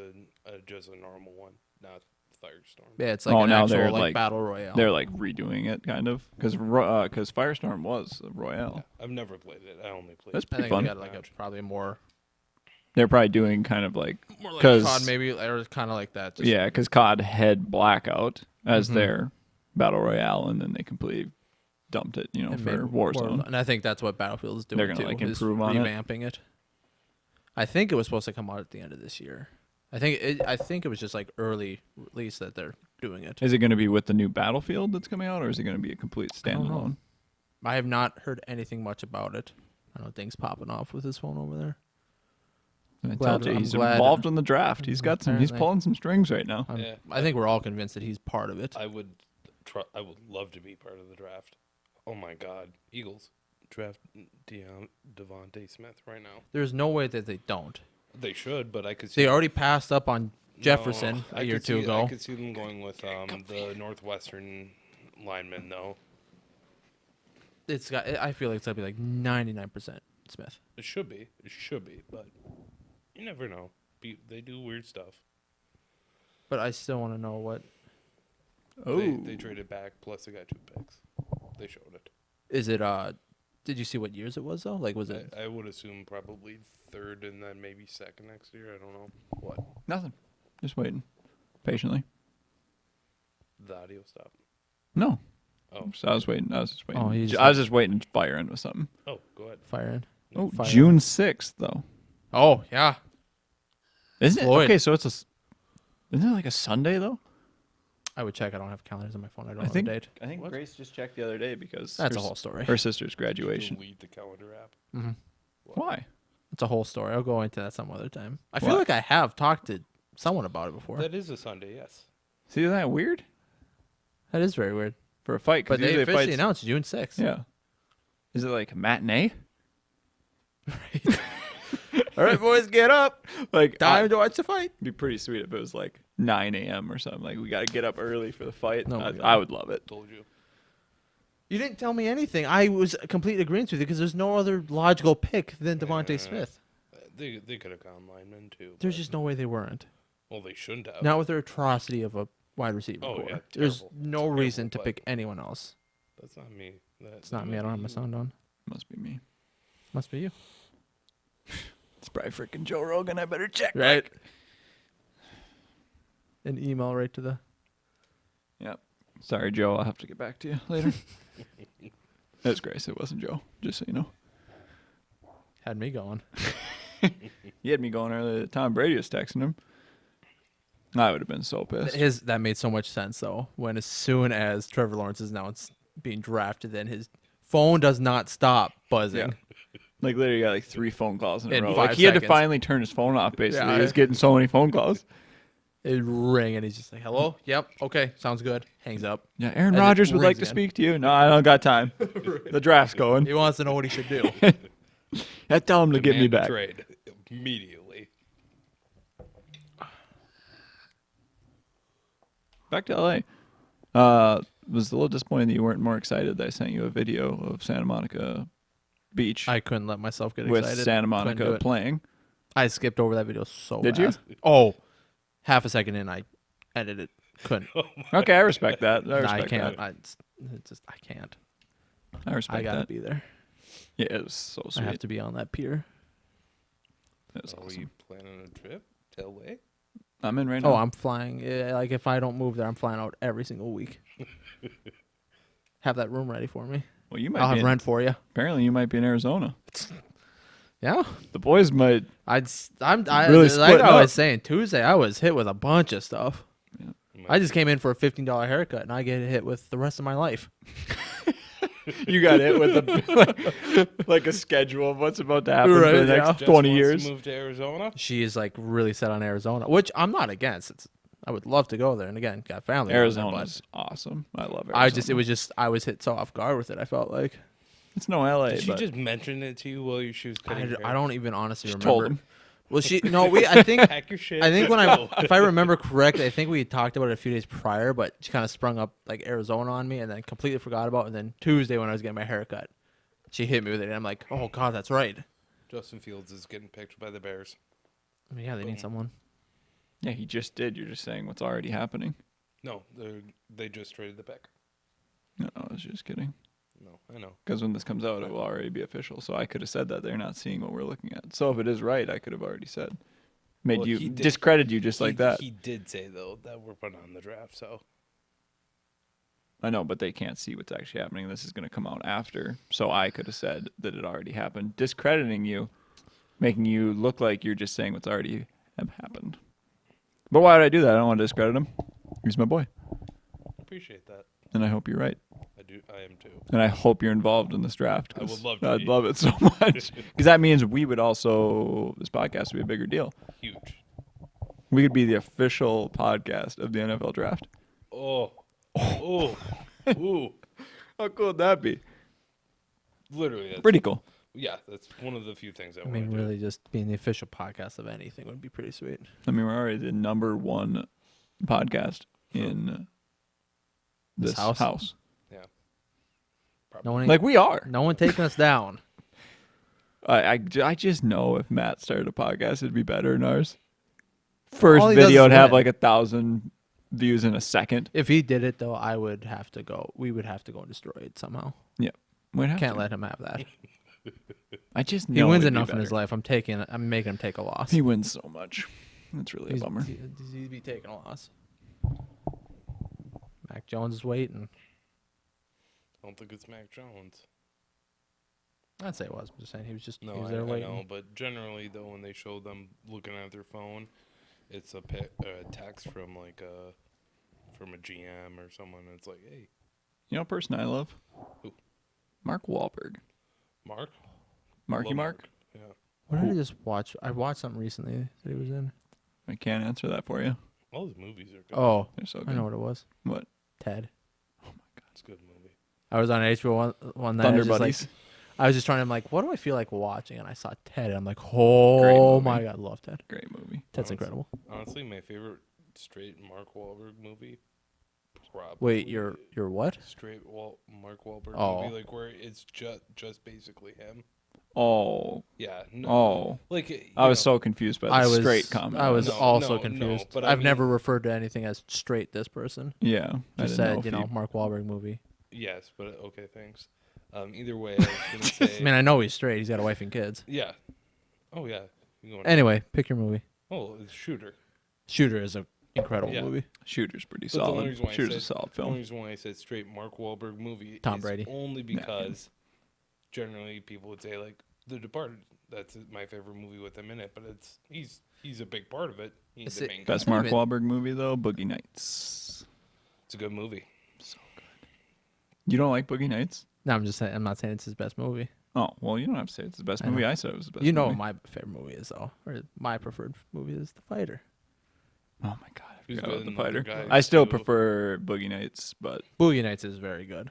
just a normal one, not Firestorm. Yeah, it's like Oh, an now actual they're, like like- battle royale. They're like redoing it, kind of, because Firestorm was a Royale. I've never played it. I only played That's I pretty think fun. they got like probably more They're probably doing kind of like like 'Cause- COD maybe, or kind of like that. Just, yeah, because COD had Blackout as Mhm. their battle royale, and then they completely dumped it, and for maybe Warzone. and I think that's what Battlefield is doing. They're gonna, too, like, is improve on it. revamping it. I think it was supposed to come out at the end of this year. I think it was just like early release that they're doing it. Is it going to be with the new Battlefield that's coming out, or is it going to be a complete I don't know. standalone? I have not heard anything much about it. I know things popping off with his phone over there. I Glad- told you I'm he's glad- involved in the draft. He's got some. He's Apparently. pulling some strings right now. Yeah. I think we're all convinced that he's part of it. I would love to be part of the draft. Oh my God, Eagles draft Devontae Smith right now. There's no way that they don't. They should, but I could see They already passed up on Jefferson No, a year or could two see- ago. I could see them going with the Northwestern lineman though. I feel like it's gonna be like 99% Smith. It should be, but you never know. They do weird stuff. But I still want to know what They traded back, plus they got 2 picks. They showed it. is it. Did you see what years it was though? Like was it? I would assume probably 3rd and then maybe 2nd next year. I don't know what. Nothing. Just waiting patiently. The audio stopped. No. Oh, So I was waiting. I was just waiting. Oh, he's I was just waiting to fire in with something. oh, go ahead. Fire in. Oh, Fire. June 6th though. Oh yeah. Isn't it? Floyd. Okay, so isn't it like a Sunday though? I would check. I don't have calendars on my phone. I don't I know think the date. I think What? Grace just checked the other day because That's a whole story. her sister's graduation. Delete the calendar app. Mm-hmm. Why? It's a whole story. I'll go into that some other time. I feel What? like I have talked to someone about it before. That is a Sunday, yes. See that weird That is very weird. for a fight? 'Cause But they usually officially fights- announced June 6th. Yeah. Is it like a matinee? All right, boys, get up. Like Time to watch the fight. it'd be pretty sweet if it was like 9 a.m. or something. Like we got to get up early for the fight. No, my God. I would love it. Told you. You didn't tell me anything. I was complete agreement with you because there's no other logical pick than Devontae Smith. They could have gone lineman too. There's but- just no way they weren't. Well, they shouldn't have. Not with their atrocity of a wide receiver Oh, core. yeah, There's terrible. no Terrible reason to play. pick anyone else. That's not me. It's not me. I don't have my sound on. Must be me. Must be you. It's probably freaking Joe Rogan. I better check. Right. An email right to the. Yep. Sorry, Joe. I'll have to get back to you later. It was Grace. It wasn't Joe. Just so you know. Had me going. He had me going earlier. Tom Brady was texting him. I would have been so pissed. That made so much sense though. When as soon as Trevor Lawrence is announced being drafted, then his phone does not stop buzzing. Like literally got like 3 phone calls in a In row. 5 Like he had to seconds. finally turn his phone off. Basically, Yeah, he was getting so many phone calls. It ring and he's just like, "Hello, yep, okay, sounds good." Hangs up. Yeah, Aaron And it Rodgers would like rings to again. speak to you. No, I don't got time. The draft's going. He wants to know what he should do. I tell him to get me Demand a back. Trade immediately. Back to LA. Was a little disappointed that you weren't more excited that I sent you a video of Santa Monica Beach I couldn't let myself get with excited. Santa Couldn't Monica do it. playing. I skipped over that video so Did you? fast. Oh, half a second in, I edited. Couldn't. Okay, I respect that. I Nah, respect I can't. that. I can't. I respect I gotta that. be there. Yeah, it was so I sweet. have to be on that pier. It was Are awesome. we planning a trip to LA? I'm in right now. Oh, I'm flying. Yeah, like if I don't move there, I'm flying out every single week. Have that room ready for me. Well, you might I'll be have rent for you. Apparently, you might be in Arizona. Yeah. The boys might. I Really like splitting I up. was saying Tuesday, I was hit with a bunch of stuff. I just came in for a $15 haircut, and I get hit with the rest of my life. You got hit with like a schedule of what's about to happen for the Right, next yeah. 20 years. To move to Arizona. She is like really set on Arizona, which I'm not against. I would love to go there, and again, got family. down there, Arizona's awesome. I love Arizona. I was hit so off guard with it. I felt like It's no LA, Did she but just mention it to you while she was cutting your I don't even honestly remember. told him. Well, I think Pack your shit. I think when let's go. if I remember correctly, I think we had talked about it a few days prior, but she kind of sprung up like Arizona on me, and then completely forgot about it. And then Tuesday when I was getting my haircut, she hit me with it, and I'm like, oh god, that's right. Justin Fields is getting picked by the Bears. I mean, yeah, they need someone. Yeah, he just did. You're just saying what's already happening. No, they just traded the pick. No, I was just kidding. No, I know. Because when this comes out, it will already be official. So I could have said that they're not seeing what we're looking at. So if it is right, I could have already said. Made Well, you he did- discredit you just like that. He did say though that we're putting on the draft. So I know, but they can't see what's actually happening. This is going to come out after. So I could have said that it already happened, discrediting you, making you look like you're just saying what's already happened. But why would I do that? I don't want to discredit him. He's my boy. appreciate that. And I hope you're right. I am too. And I hope you're involved in this draft. I would 'cause love to I'd be. love it so much. Because that means we would also, this podcast would be a bigger deal. Huge. We could be the official podcast of the NFL draft. Oh, ooh. How cool would that be? Literally, that's, Pretty cool. yeah. That's one of the few things I I want mean, to do. really, just being the official podcast of anything would be pretty sweet. I mean, we're already the #1 podcast in this house. Yeah. No one, Like we are. no one taking us down. I just know if Matt started a podcast, it'd be better than ours. First All he does video is would have win. like 1,000 views in a second. If he did it though, I would have to go. We would have to go and destroy it somehow. Yeah, we'd have Can't to. let him have that. I just know He wins it'd be enough in his better. life. I'm making him take a loss. He wins so much. That's really a bummer. He'd be taking a loss. Mac Jones is waiting. I don't think it's Mac Jones. I'd say it was. I'm just saying he was No, he was I there waiting. know, but generally though, when they show them looking at their phone, it's a text from like from a GM or someone. It's like, hey, You know a person I love? Who? Mark Wahlberg. Mark. Marky Love Mark? Yeah. What did I just watch? I watched something recently that he was in. I can't answer that for you. All his movies are good. Oh, They're so good. I know what it was. What? Ted. It's a good movie. I was on HBO one night. I Thunder was just Buddies. like, I was just trying to, I'm like, what do I feel like watching? And I saw Ted. And I'm like, Great oh movie. my God, I love Ted. Great movie. Ted's Honestly- incredible. Honestly, my favorite straight Mark Wahlberg movie. Probably Wait, you're what? straight Mark Wahlberg Oh. movie, like where it's just basically him. Oh. Yeah. No, Oh. Like you I was know, so confused by the I was straight comment. I was No, also no, confused. but I I've mean- never referred to anything as straight this person. Yeah. I Just didn't said, if you know, Mark Wahlberg movie. Yes, but okay, thanks. Either way, I was gonna say. I mean, I know he's straight. He's got a wife and kids. Yeah. Oh yeah. You going Anyway, pick your movie. Oh, it's Shooter. Shooter is an incredible Yeah. movie. Shooter's pretty But the only solid. reason why I Shooter's a said- solid The only film. reason why I said straight Mark Wahlberg movie Tom is Brady. only because generally people would say like The Departed. That's my favorite movie with him in it, but he's a big part of it. He's Is the it- main guy. Best Mark even- Wahlberg movie though, Boogie Nights. It's a good movie. You don't like Boogie Nights? No, I'm just saying. I'm not saying it's his best movie. Oh, well, you don't have to say it's the best I movie. know. I said it was the best You know movie. what my favorite movie is, though. Or my preferred movie is The Fighter. Oh my god, I Who's forgot good about the in the other fighter. guys, I still too? prefer Boogie Nights, but Boogie Nights is very good.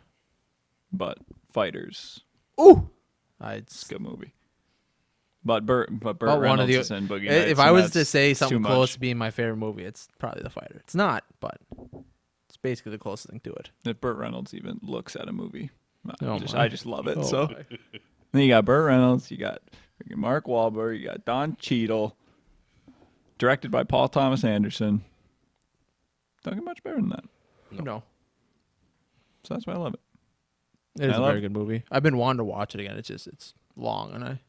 Fighters, Ooh, it's a good movie. But Burt But Reynolds one of the- is in Boogie Nights. if I and was to that's say too something much. close to being my favorite movie, it's probably The Fighter. It's not, but it's basically the closest thing to it. If Burt Reynolds even looks at a movie, Oh I just love it. Oh so my. then you got Burt Reynolds, you got freaking Mark Wahlberg, you got Don Cheadle, directed by Paul Thomas Anderson. Don't get much better than that. No, So that's why I love it. it is I a love- very good movie. I've been wanting to watch it again. It's long, and I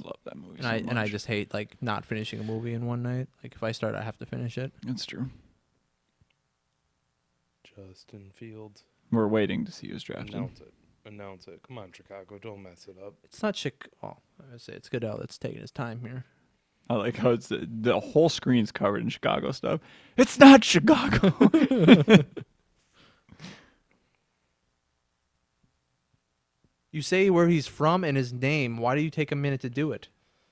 love that movie. I just hate like not finishing a movie in one night. Like if I start, I have to finish it. It's true. Justin Fields. We're waiting to see who's drafted. Announce it. Come on, Chicago. Don't mess it up. It's not chick. Oh, I would say it's Goodell that's taking his time here. I like how it's the whole screen's covered in Chicago stuff. It's not Chicago. You say where he's from and his name. Why do you take a minute to do it?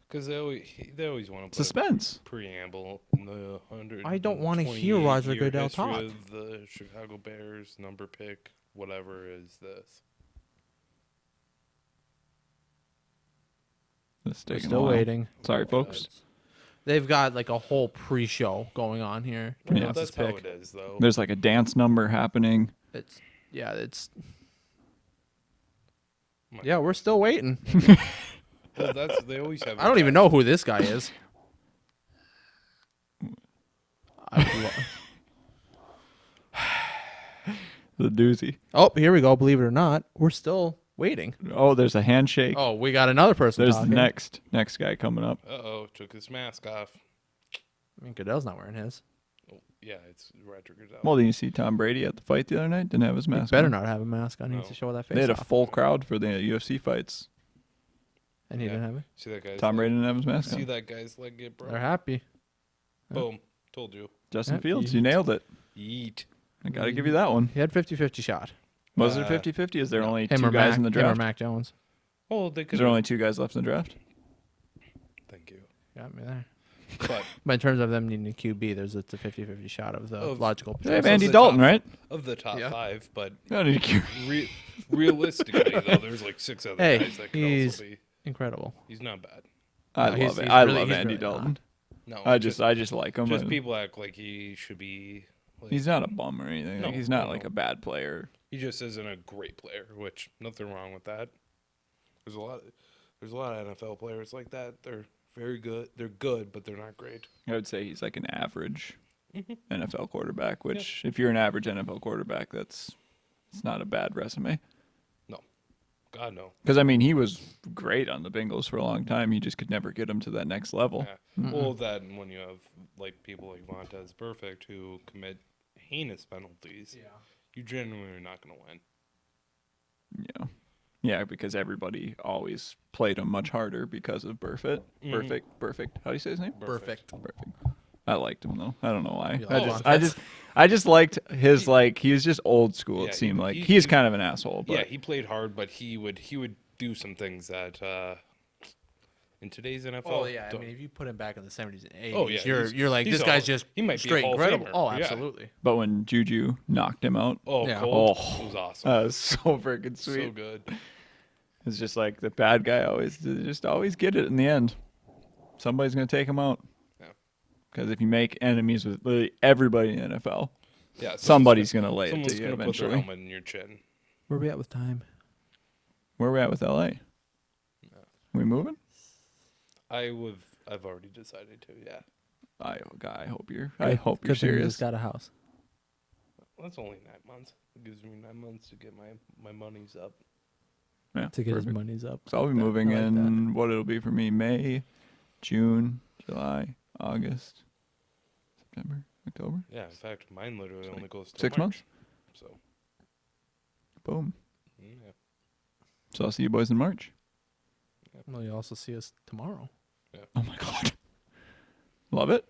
Because they always want to put Suspense. a preamble in the 100. I don't wanna hear Roger Goodell talk. Of the Chicago Bears number pick, whatever is this. It's We're taking a still while. waiting. Sorry, folks. They've got like a whole pre-show going on here. to Yeah. announce his That's how pick. it is, though. There's like a dance number happening. It's it's My- yeah. We're still waiting. Well, they always have. I don't even know who this guy is. The doozy. Oh, here we go. Believe it or not, we're still waiting. Oh, there's a handshake. Oh, we got another person. there's talking. the next guy coming up. Took his mask off. I mean, Goodell's not wearing his. Oh, yeah, it's Roger Goodell. Well, did you see Tom Brady at the fight the other night? Didn't have his He mask better on. not have a mask on. He needs No. to show that face. They had a off. full crowd for the UFC fights. And he Yeah. didn't have it. See that guy's Tom leg? Brady didn't have his mask See on. that guy's leg get broke? They're happy. Boom. Told you. Justin Yeah, Fields, he- you nailed it. Yeet. I got to give you that one. He had 50-50 shot. Was it Uh, 50-50? Is there no. only Him two or guys Mac, in the him or draft? Mac Jones. Oh, they Is could. there only two guys left in the draft? Thank you. Got me there. But But in terms of them needing a QB, it's a 50-50 shot of the Of- logical. They have Of Andy the Dalton, top- right? of the top Yeah. 5, but No, need a Q. realistically, though, there's like 6 other Hey, guys that could he's- also be. Incredible. He's not bad. I No, he's- love it. he's I really- love he's Andy really Dalton. No, I just like him. just but people act like he should be. Like, He's not a bum or anything. No, Like, he's not no, like no. a bad player. He just isn't a great player, which nothing wrong with that. There's a lot of NFL players like that. They're very good. They're good, but they're not great. I would say he's like an average Mm-hmm. NFL quarterback. Which, if you're an average NFL quarterback, it's not a bad resume. No, God no. Because I mean, he was great on the Bengals for a long time. He just could never get him to that next level. Yeah. Well, that and when you have like people like Vontez Perfect who commit heinous penalties, you genuinely are not going to win. Yeah. Yeah, because everybody always played him much harder because of Burfitt. Mhm. Perfect. How do you say his name? Perfect. Perfect. I liked him though. I don't know why. You like I just liked his he was just old school. Yeah, It seemed like he- he's kind of an asshole. But Yeah, he played hard, but he would do some things that in today's NFL. Oh yeah, I don't- mean, if you put him back in the 70s and 80s, Oh, yeah, you're like, he's this a guy's Hall- just he might be a straight Hall of incredible. Famer. Oh, Yeah. absolutely. but when Juju knocked him out, oh, Yeah. cold. Oh. It was awesome. that was so freaking So sweet. good. It's just like the bad guy always get it in the end. Somebody's gonna take him out. Yeah. Because if you make enemies with literally everybody in the NFL, Yeah, somebody's gonna lay it someone's to you gonna put their eventually. helmet in your chin. Where are we at with time? Where are we at with LA? We moving? I've already decided to. Yeah. I hope you're Good thing you serious. just got a house. Well, that's only 9 months. It gives me 9 months to get my monies up. Yeah, To get his perfect. monies up. So I'll be That- moving I like in that. what it'll be for me: May, June, July, August, September, October. Yeah. In fact, mine literally only goes to 6 March. months. So. Boom. Yeah. So I'll see you boys in March. Well, you also see us tomorrow. Oh my god, love it.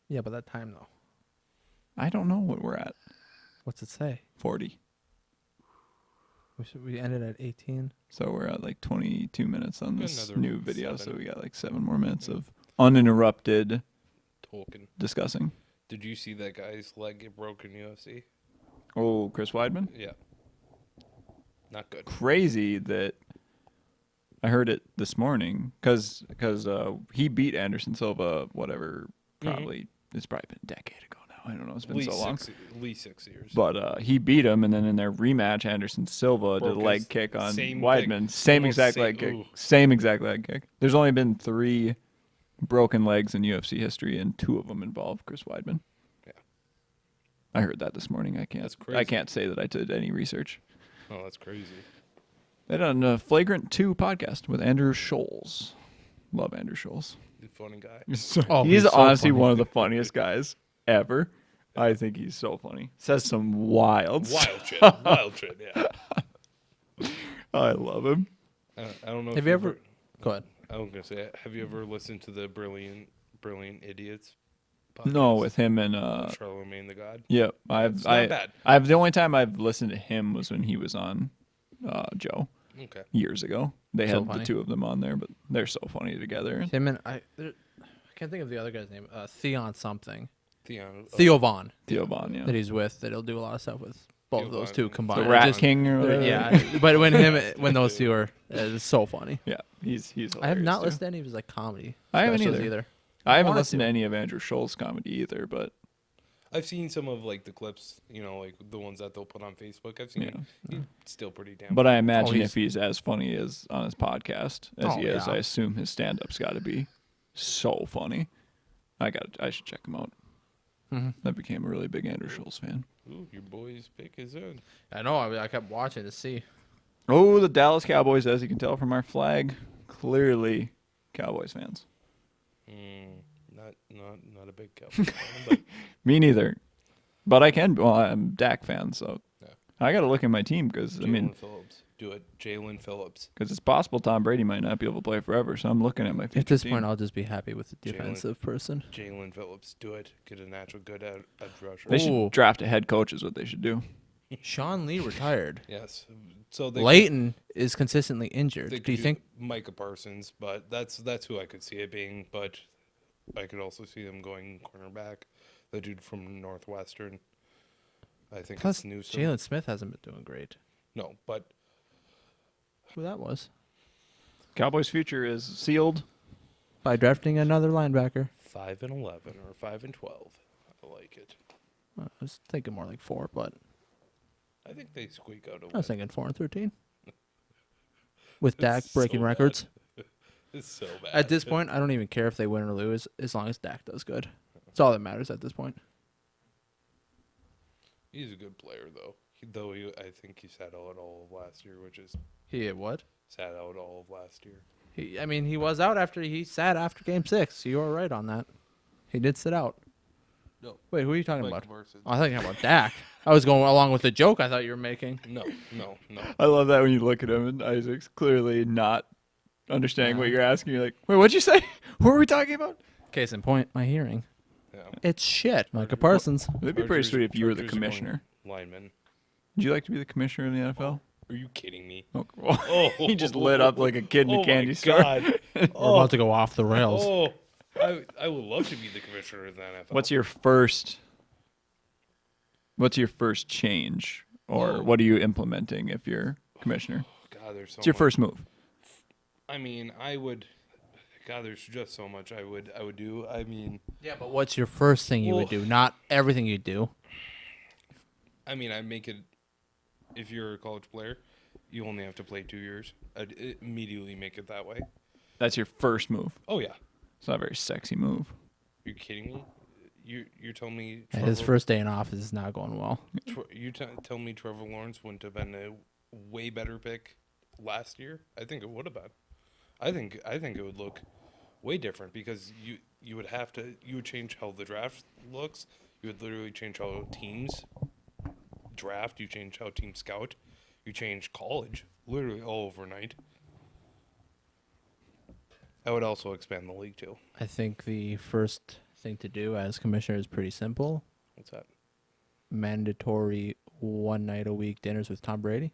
Yeah, but that time though. I don't know what we're at. What's it say? 40. We ended at 18. So we're at like 22 minutes on Got this another new video. 7. So we got like 7 more minutes of uninterrupted Tolkien. discussing. Did you see that guy's leg get broken in UFC? Oh, Chris Weidman. Yeah. Not good. Crazy that I heard it this morning because he beat Anderson Silva. Whatever, probably it's probably been a decade ago now. I don't know. It's been so long. At least 6 years. But he beat him, and then in their rematch, Anderson Silva did a Broke leg his kick on same Weidman. thing. Same Almost exact same- leg kick. ooh. Same exact leg kick. There's only been 3 broken legs in UFC history, and 2 of them involve Chris Weidman. Yeah. I heard that this morning. That's I crazy. can't say that I did any research. Oh, that's crazy. They done a Flagrant 2 podcast with Andrew Scholes. Love Andrew Scholes. Funny guy. Oh, he's he's so honestly funny. one of the funniest guys ever. I think he's so funny. Says some wild stuff. Wild shit, yeah. I love him. I don't know Have if you ever? Go ahead. I was going to say, have you ever listened to the Brilliant Idiots podcast? No, with him and Charlemagne the God? yep. It's not bad. I've the only time I've listened to him was when he was on Joe Okay. years ago. They So had funny. the 2 of them on there, but they're so funny together. Him and I can't think of the other guy's name. Theon something. Theon. Theo Vaughn. Theo Von, yeah. That he's with. That he'll do a lot of stuff with both of Theo those Von. two The combined. The It Rat just- King or whatever. Yeah, but when those two are, it's so funny. Yeah, he's hilarious. I have not too. listened to any of his like comedy. I haven't specials either. I haven't wanted listened to. to any of Andrew Scholes' comedy either, but I've seen some of like the clips, like the ones that they'll put on Facebook. I've seen Yeah. He's still pretty damn but I imagine he's- if he's as funny as on his podcast as Oh, he is, yeah. I assume his stand-up's got to be so funny. I should check him out. Mm-hmm. I became a really big Andrew Scholes fan. Ooh, your boy's pick is in. I know. I kept watching to see. Oh, the Dallas Cowboys, as you can tell from our flag, clearly Cowboys fans. Not a big Cowboys fan, but Me neither. But I can. Well, I'm Dak fan, so Yeah. I got to look at my team because Jalen Phillips. Do it. Jalen Phillips. because it's possible Tom Brady might not be able to play forever. So I'm looking at my future At this team. point, I'll just be happy with the defensive person. Jalen Phillips. Do it. Get a natural good edge rusher. They should Ooh. draft a head coach. Is what they should do. Sean Lee retired. Yes. So they Leighton is consistently injured. They Do you could think? Micah Parsons? But that's who I could see it being. But I could also see them going cornerback. The dude from Northwestern. I think Plus, it's Newsom. Jalen Smith hasn't been doing great. No, but Who that was? Cowboys' future is sealed. By drafting another linebacker. 5-11 or 5-12. I like it. I was thinking more like 4, but I think they squeak out a win. I was thinking 4-13. With It's Dak breaking so bad. records. It's so bad. At this point, I don't even care if they win or lose, as long as Dak does good. That's all that matters at this point. He's a good player, though. I think he sat out all of last year, which is He what? sat out all of last year. He was out after he sat after Game 6. You were right on that. He did sit out. No. Wait, who are you talking Micah about? Parsons. Oh, I thought you were talking about Dak. I was going along with the joke I thought you were making. No. I love that when you look at him and Isaac's clearly not understanding what Yeah. you're asking. You're like, wait, what'd you say? What were we talking about? Case in point, my hearing. Yeah. It's shit. Micah Parsons. It'd be pretty sweet if you were the Chargers are going commissioner. Lineman. Would you like to be the commissioner in the NFL? Are you kidding me? Oh, well, Oh, he just lit up like a kid in a candy store. God. We're about to go off the rails. Oh, I would love to be the commissioner of the NFL. What's your first change, or what are you implementing if you're commissioner? God, there's so What's your much. first move? I mean, I would. God, there's just so much I would do. I mean, Yeah, but what's your first thing you would do? Not everything you do. I mean, I make it. If you're a college player, you only have to play 2 years. I'd immediately make it that way. That's your first move. Oh yeah. It's not a very sexy move. You're kidding me? You're telling me His first day in office is not going well. tell me Trevor Lawrence wouldn't have been a way better pick last year? I think it would have been. I think it would look way different because you would change how the draft looks. You would literally change how teams draft. You change how teams scout. You change college literally all overnight. I would also expand the league too. I think the first thing to do as commissioner is pretty simple. What's that? Mandatory 1 night a week dinners with Tom Brady.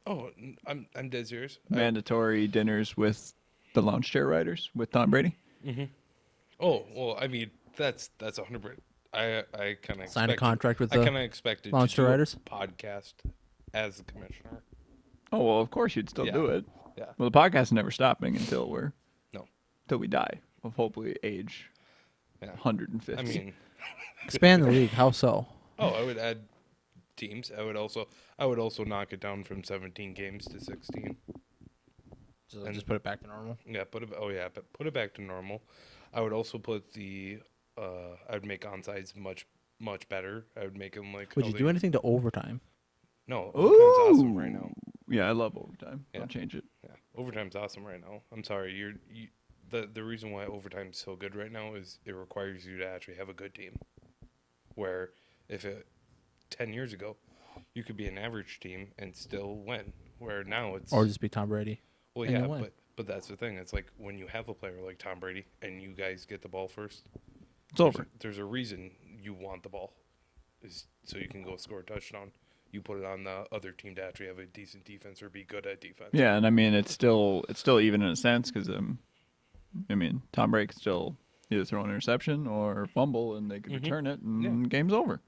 Oh, I'm dead serious. Mandatory dinners with the lounge chair riders with Tom Brady. Oh well, I mean that's 100%. I kind of Sign a contract with I the kind of expected launch to chair do a riders? podcast as the commissioner. Oh well, of course you'd still Yeah. do it. Yeah. Well, the podcast is never stopping until we die of hopefully age Yeah. 150. I mean, expand the league. How so? I would add teams. I would also knock it down from 17 games to 16. So just put it back to normal. Yeah, put it back to normal. I would also put I would make onsides much better. I would make them like. Would you do anything to overtime? No, overtime's awesome right now. Yeah, I love overtime. Yeah. I'll change it. Yeah, overtime's awesome right now. I'm sorry, the reason why overtime's so good right now is it requires you to actually have a good team. Where 10 years ago, you could be an average team and still win. Where now it's Or just be Tom Brady? well, and yeah, you'll win. but that's the thing. It's like when you have a player like Tom Brady and you guys get the ball first, It's over. There's a reason you want the ball, is so you can go score a touchdown. You put it on the other team to actually have a decent defense or be good at defense. Yeah, and I mean it's still even in a sense because I mean Tom Brady could still either throw an interception or fumble and they could return it and game's over.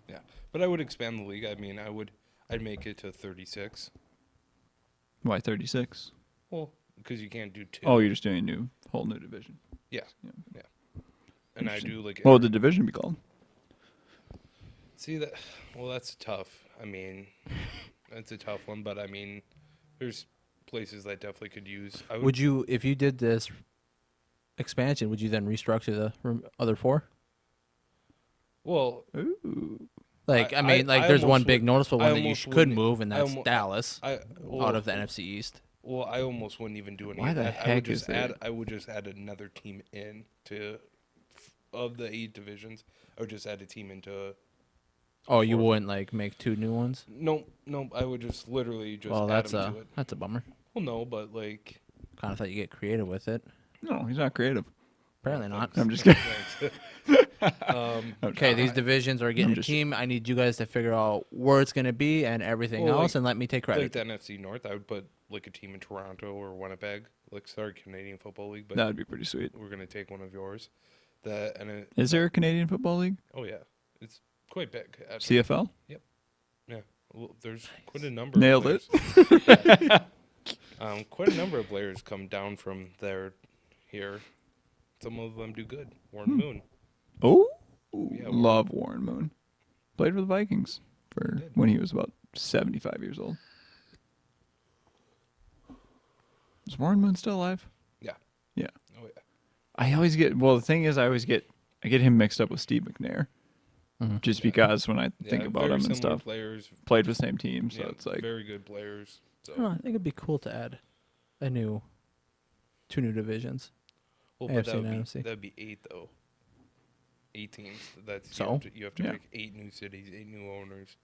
Yeah, but I would expand the league. I mean, I'd make it to 36. Why 36? Well, because you can't do 2. Oh, you're just doing a whole new division. Yeah. And I do like. What would the division be called? See that? Well, that's tough. I mean, that's a tough one. But I mean, there's places that definitely could use. Would you, if you did this expansion, would you then restructure the other 4? Well, Ooh. Like, I mean, I there's one almost big would- noticeable I one that you almost could wouldn't- move, and I that's almo- Dallas well, out of the NFC East. Well, I almost wouldn't even do any. Why of the that. heck is there- I would just add another team in to of the 8 divisions. I would just add a team into. Oh, you 4. wouldn't like make 2 new ones? No. I would just literally just. Well, add them to it. that's a bummer. Well, no, but like. Kind of thought you get creative with it. No, he's not creative. Apparently not. I'm just kidding. Okay, these divisions are getting a team. I need you guys to figure out where it's going to be and everything Well, else, like- and let me take Like credit. the NFC North, I would put like a team in Toronto or Winnipeg, like Canadian Football League. But That would be pretty sweet. we're gonna take one of yours. Is there a Canadian Football League? Oh yeah, it's quite big. Actually. CFL? Yeah, well, there's quite a number. Nailed of it. players. Quite a number of players come down from there here. Some of them do good. Warren Moon. Oh, Yeah, love Warren Moon. Played for the Vikings for when he was about 75 years old. Is Warren Moon still alive? Yeah. Yeah. Oh yeah. I always get the thing is I get him mixed up with Steve McNair. Just because when I think Yeah, about very him and similar stuff, Players. played for the same team, so Yeah, it's like very good players. So. I don't know, I think it'd be cool to add a new 2 new divisions. Well, AFC but and NFC. that'd be 8 though. 8 teams. That's So? you have to Yeah. pick 8 new cities, 8 new owners.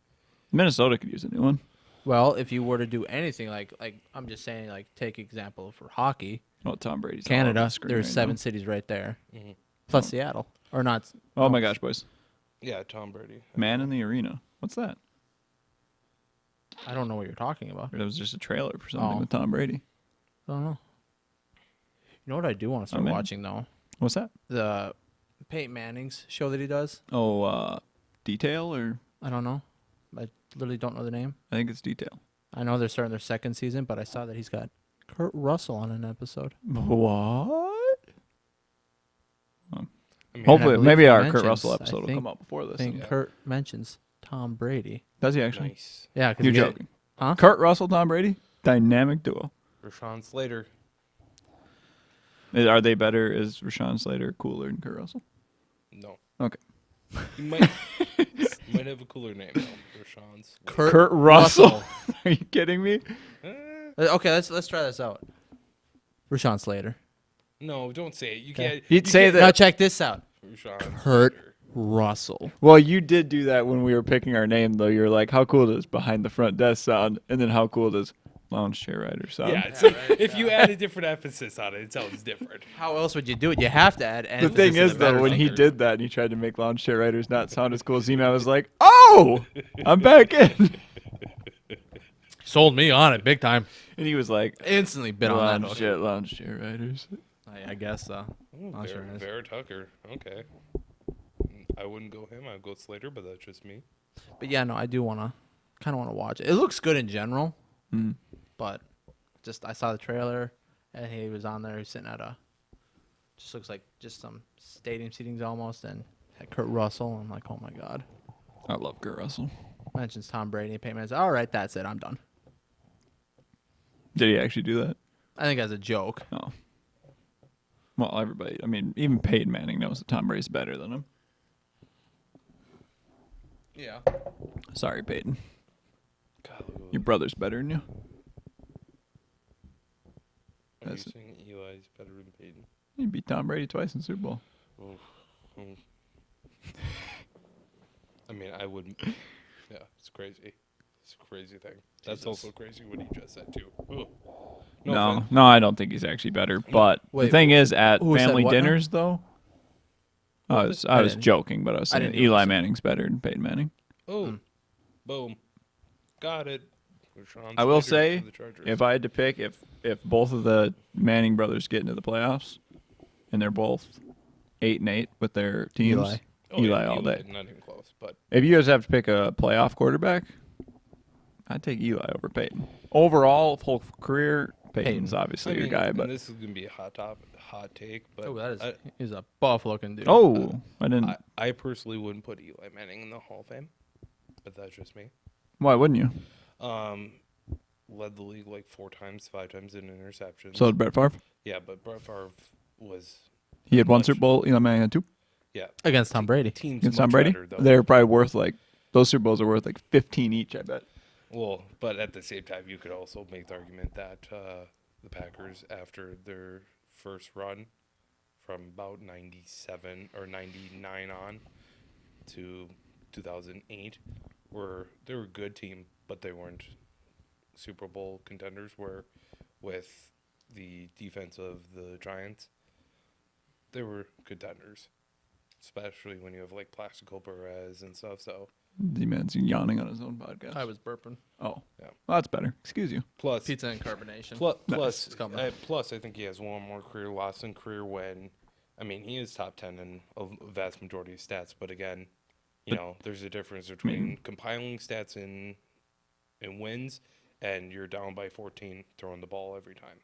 Minnesota could use a new one. Well, if you were to do anything like I'm just saying, like take example for hockey, Well, Tom Brady's all over Canada. the screen There's right 7 now. cities right there, Mhm. plus Seattle, or not? Oh my gosh, boys! Yeah, Tom Brady. Man in the Arena. What's that? I don't know what you're talking about. That was just a trailer for something Oh. with Tom Brady. I don't know. You know what I do want to start in. watching though? What's that? The Peyton Manning's show that he does. Oh, Detail, or I don't know. I literally don't know the name. I think it's Detail. I know they're starting their 2nd season, but I saw that he's got Kurt Russell on an episode. What? I mean, Hopefully, believe maybe he our Kurt mentions- Russell I episode will think- come out before I this. think Yeah. Kurt mentions Tom Brady. Does he actually? nice. Yeah, because You're joking. Huh? Kurt Russell, Tom Brady, dynamic duo. Rashawn Slater. Are they better? Is Rashawn Slater cooler than Kurt Russell? No. Okay. He might have a cooler name though. Rashawn Slater. Kurt Russell. Are you kidding me? Okay, let's try this out. Rashawn Slater. No, don't say it. You Okay. can't. You'd you say can't- that- Now check this out. Rashawn Kurt Slater. Russell. Well, you did do that when we were picking our name, though. You were like, "How cool does behind the front desk sound?" And then, "How cool does lounge chair rider sound?" Yeah, it's like, if you add a different emphasis on it, it sounds different. How else would you do it? You have to add. The emphasis thing to is, the though, better when he thinker. did that and he tried to make lounge chair riders not sound as cool as Z-Man, I was like, "Oh, I'm back in." sold me on it big time. And he was like, Instantly bit on that. lounge chair riders." I guess so. Ooh, Oh, sure it is. Vera Tucker. Okay. I wouldn't go him. I'd go Slater, but that's just me. But yeah, no, I do kind of want to watch it. It looks good in general, Mm. but just I saw the trailer and he was on there. He's sitting at just looks like just some stadium seatings almost, and had Kurt Russell. I'm like, oh my god. I love Kurt Russell. Mentions Tom Brady and Peyton Manning. All right, that's it. I'm done. Did he actually do that? I think as a joke. No. Well, everybody. I mean, even Peyton Manning knows that Tom Brady's better than him. Yeah. Sorry, Peyton. God, Your brother's better than you. I'm that's- saying Eli's better than Peyton. You beat Tom Brady twice in the Super Bowl. Oof. Mm. I mean, I wouldn't. Yeah, it's crazy. It's a crazy thing. That's also crazy what he just said too. Ooh. No, I don't think he's actually better. But the Wait, thing is, at who said family what now? dinners, though, I was didn't- joking, but I was I saying didn't hear what Eli you said. Manning's better than Peyton Manning. Oh, boom, got it. Rashawn I will Slater say, to the Chargers. if I had to pick, if both of the Manning brothers get into the playoffs, and they're both 8-8 with their teams, Eli. Eli all day. Not even close, but If you guys have to pick a playoff quarterback, I'd take Eli over Peyton. Overall, whole career, Peyton's obviously your guy, but and this is gonna be a hot take, but Oh, that is. I, He's a buff looking dude. I didn't. I personally wouldn't put Eli Manning in the Hall of Fame, but that's just me. Why wouldn't you? Led the league like 5 times in interceptions. So did Brett Favre. yeah, but Brett Favre was He had one much- Super Bowl. Eli Manning had 2 yeah Against Tom Brady. teams against much Tom Brady. better, though. They're probably worth like those Super Bowls are worth like 15 each. I bet. Well, but at the same time, you could also make the argument that the Packers, after their first run from about 97 or 99 on to 2008, they were a good team, but they weren't Super Bowl contenders. Where with the defense of the Giants, they were contenders, especially when you have like Plaxico Perez and stuff. So D-Man's yawning on his own podcast. I was burping. Oh, Yeah. Well, that's better. Excuse you. plus Pizza and carbonation. Plus, coming. plus, I think he has one more career loss in career win. I mean, he is top 10 in a vast majority of stats, but again, there's a difference between compiling stats in wins and you're down by 14 throwing the ball every time.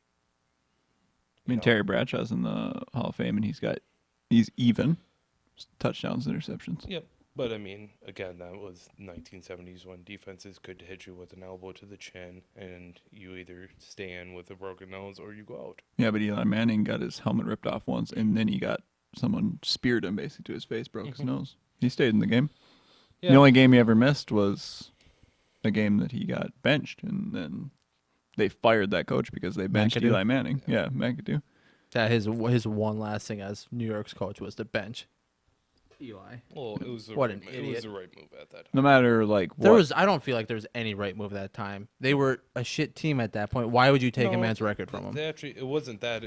I mean, Terry Bradshaw's in the Hall of Fame, and he's even touchdowns, interceptions. Yep. But I mean, again, that was 1970s when defenses could hit you with an elbow to the chin, and you either stay in with a broken nose or you go out. Yeah, but Eli Manning got his helmet ripped off once, and then he got someone speared him basically to his face, broke his nose. He stayed in the game. Yeah. The only game he ever missed was a game that he got benched, and then they fired that coach because they benched McAdoo. Eli Manning. Yeah, McAdoo. Yeah, his one last thing as New York's coach was to bench. Eli. Well, it was the What right an It was idiot. the right move at that time. No matter like There what. was. I don't feel like there was any right move at that time. They were a shit team at that point. Why would you take a No, man's record from him? They actually, it wasn't that.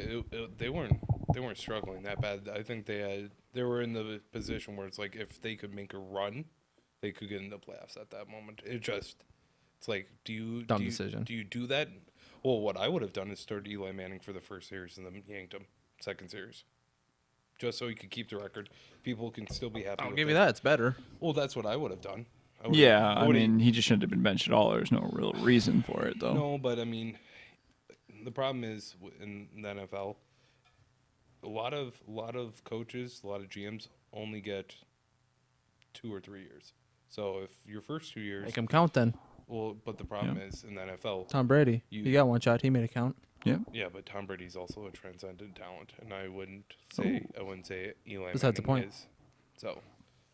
They weren't struggling that bad. I think they were in the position where it's like if they could make a run, they could get in the playoffs at that moment. It's like, Dumb decision. Do you do that? Well, what I would have done is start Eli Manning for the first series and then yanked him second series, just so he could keep the record. People can still be happy. I'll with give it. you that. It's better. Well, that's what I would have done. Yeah, I mean, he just shouldn't have been benched at all. There's no real reason for it, though. No, but I mean, the problem is in the NFL, a lot of coaches, a lot of GMs only get 2 or 3 years. So if your first 2 years, Make him count then. well, but the problem is in the NFL, Tom Brady. He got one shot. He made it count. yeah, but Tom Brady's also a transcendent talent, and I wouldn't say Eli Besides the Manning point. is. So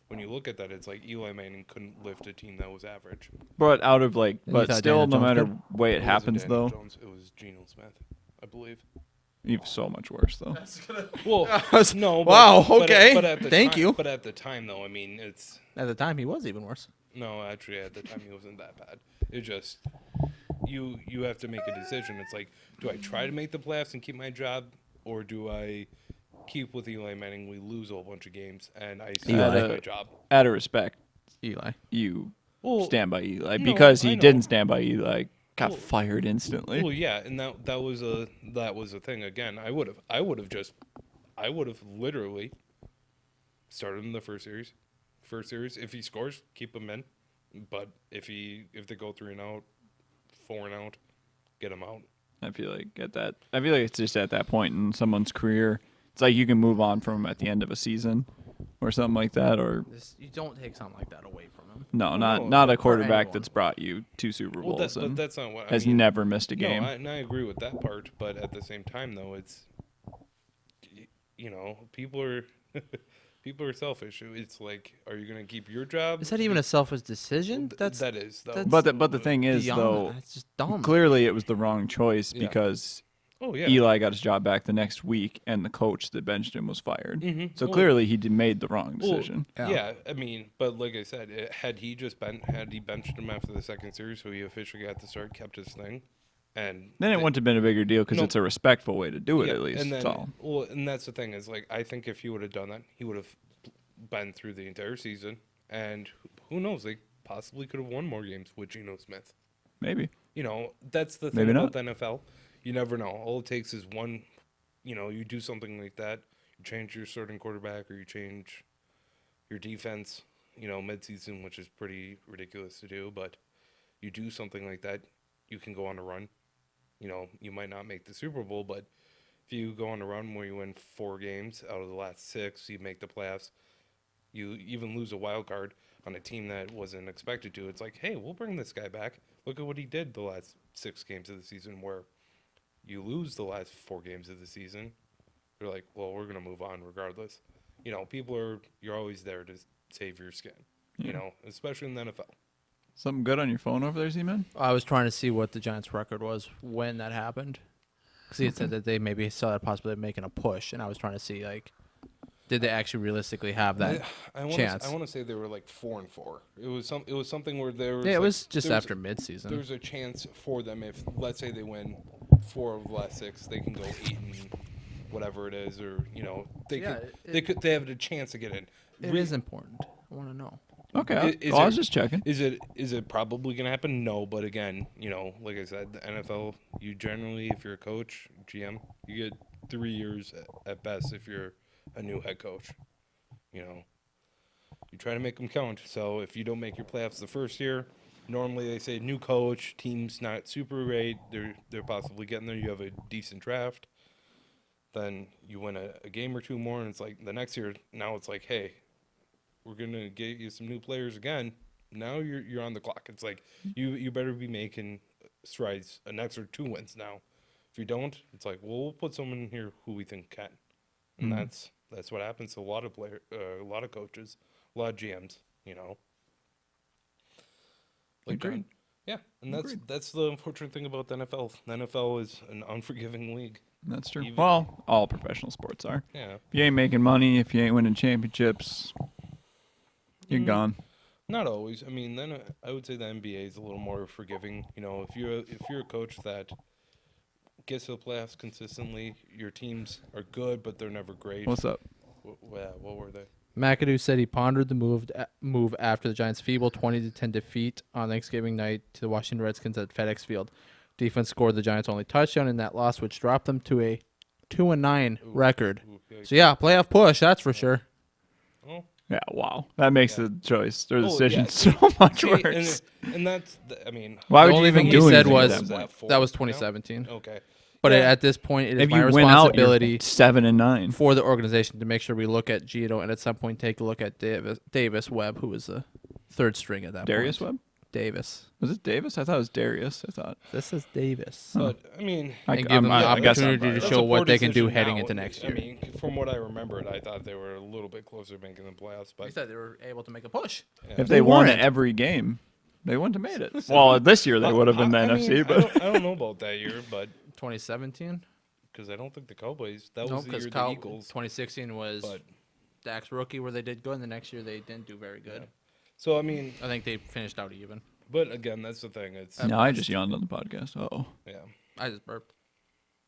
when you look at that, it's like Eli Manning couldn't lift a team that was average. But out of like, You but thought still, Daniel no Jones matter could? way it wasn't happens, Daniel though, Jones, it was Geno Smith, I believe. even so much worse, though. Well, no. But, Wow, but okay. at the Thank time, you. But at the time, though, I mean, it's At the time, he was even worse. no. Actually, at the time, he wasn't that bad. It just you have to make a decision. It's like, do I try to make the playoffs and keep my job, or do I keep with Eli Manning? We lose a whole bunch of games, and I still Eli. lose my job. Out of respect, Eli. you Well, stand by Eli no, because he I know. didn't stand by Eli. Got Well- fired instantly. Well, yeah, and that was a thing. Again, I would have literally started him the first series. If he scores, keep him in. But if they go 3 and out, 4 and out, get him out. I feel like it's just at that point in someone's career, it's like you can move on from him at the end of a season or something like that, or You don't take something like that away from him. no, Well, not no, not a but for quarterback anyone. that's brought you 2 Super Well, Bowls but and that's not what has I mean. never missed a game. No, I agree with that part. But at the same time, though, it's people are people are selfish. It's like, are you going to keep your job? Is that even a selfish decision? That is though. that's But the thing is, beyond though, that. It's just dumb. clearly it was the wrong choice Yeah. because Oh yeah. Eli got his job back the next week, and the coach that benched him was fired. Mhm. So Well- clearly he made the wrong Well, decision. yeah, I mean, but like I said, had he benched him after the second series, so he officially got to start, kept his thing, and Then it wouldn't have been a bigger deal because No. it's a respectful way to do it, yeah, at least. And That's then, all. well, and that's the thing is, like, I think if he would have done that, he would have been through the entire season, and who knows, they possibly could have won more games with Geno Smith. Maybe. That's the thing Maybe about not. the NFL. You never know. All it takes is one. You do something like that. You change your starting quarterback, or you change your defense. Midseason, which is pretty ridiculous to do, but you do something like that, you can go on a run. You might not make the Super Bowl, but if you go on a run where you win 4 games out of the last 6, you make the playoffs. You even lose a wild card on a team that wasn't expected to. It's like, hey, we'll bring this guy back. Look at what he did the last 6 games of the season, where you lose the last 4 games of the season. They're like, well, we're going to move on regardless. You're always there to save your skin, especially in the NFL. Something good on your phone over there, Z-Man? I was trying to see what the Giants' record was when that happened. Because he had said that they maybe saw that possibility of making a push, and I was trying to see, like, did they actually realistically have that chance? I want to say they were like 4-4. It was something where there was. Yeah, it like, was just there was- after midseason. There's a chance for them if, let's say, they win 4 of the last 6, they can go 8 and whatever it is, or they Yeah, they have a chance to get in. It is important. I want to know. Okay. Is I was there- just checking. Is it probably going to happen? No, but again, like I said, the NFL, you generally, if you're a coach, GM, you get 3 years at best if you're a new head coach. You try to make them count. So if you don't make your playoffs the first year, normally they say new coach, team's not super great, they're possibly getting there. You have a decent draft, then you win a game or 2 more, and it's like the next year. Now it's like, hey, we're gonna get you some new players again. Now you're on the clock. It's like you better be making strides, an extra 2 wins now. If you don't, it's like, well, we'll put someone in here who we think can, and that's what happens to a lot of a lot of coaches, a lot of GMs. Like Agreed. yeah, and that's the unfortunate thing about the NFL. The NFL is an unforgiving league. That's true. Even- Well, all professional sports are. Yeah. If you ain't making money, if you ain't winning championships, You're gone. Not always. I mean, then I would say the NBA is a little more forgiving. You know, if you're a coach that gets to the playoffs consistently, your teams are good, but they're never great. What's up? What were they? McAdoo said he pondered the move after the Giants' feeble 20-10 defeat on Thanksgiving night to the Washington Redskins at FedEx Field. Defense scored the Giants' only touchdown in that loss, which dropped them to a 2-9 record. So yeah, playoff push, that's for sure. Oh. Yeah, wow. That makes the choice or the decision yeah. so much worse. And that's, I mean, Why The would you only even thing do he said anything at was that point? that was 2017. okay. But Yeah. at this point, it is If my you win out, you're responsibility 7-9. for the organization to make sure we look at Gino and at some point take a look at Davis Webb, who was the third string at that Darius point. Webb? Davis. Was it Davis? I thought it was Darius. I thought. This is Davis. But, I mean, And give them the I guess I'm opportunity right. to that's show a what poor they can do decision heading now. into next year. I mean, from what I remembered, I thought they were a little bit closer to making the playoffs. He But said they were able to make a push. If they won weren't. every game, they wouldn't have made it. Well, this year they would have been the NFC, mean, but I don't know about that year, but 2017? because I don't think the Cowboys, that No, was the year because the Eagles. 2016 was But Dak's rookie where they did good, and the next year they didn't do very good. Yeah. So, I mean, I think they finished out even. but again, that's the thing. It's, no, I just yawned on the podcast. Oh, yeah. I just burped.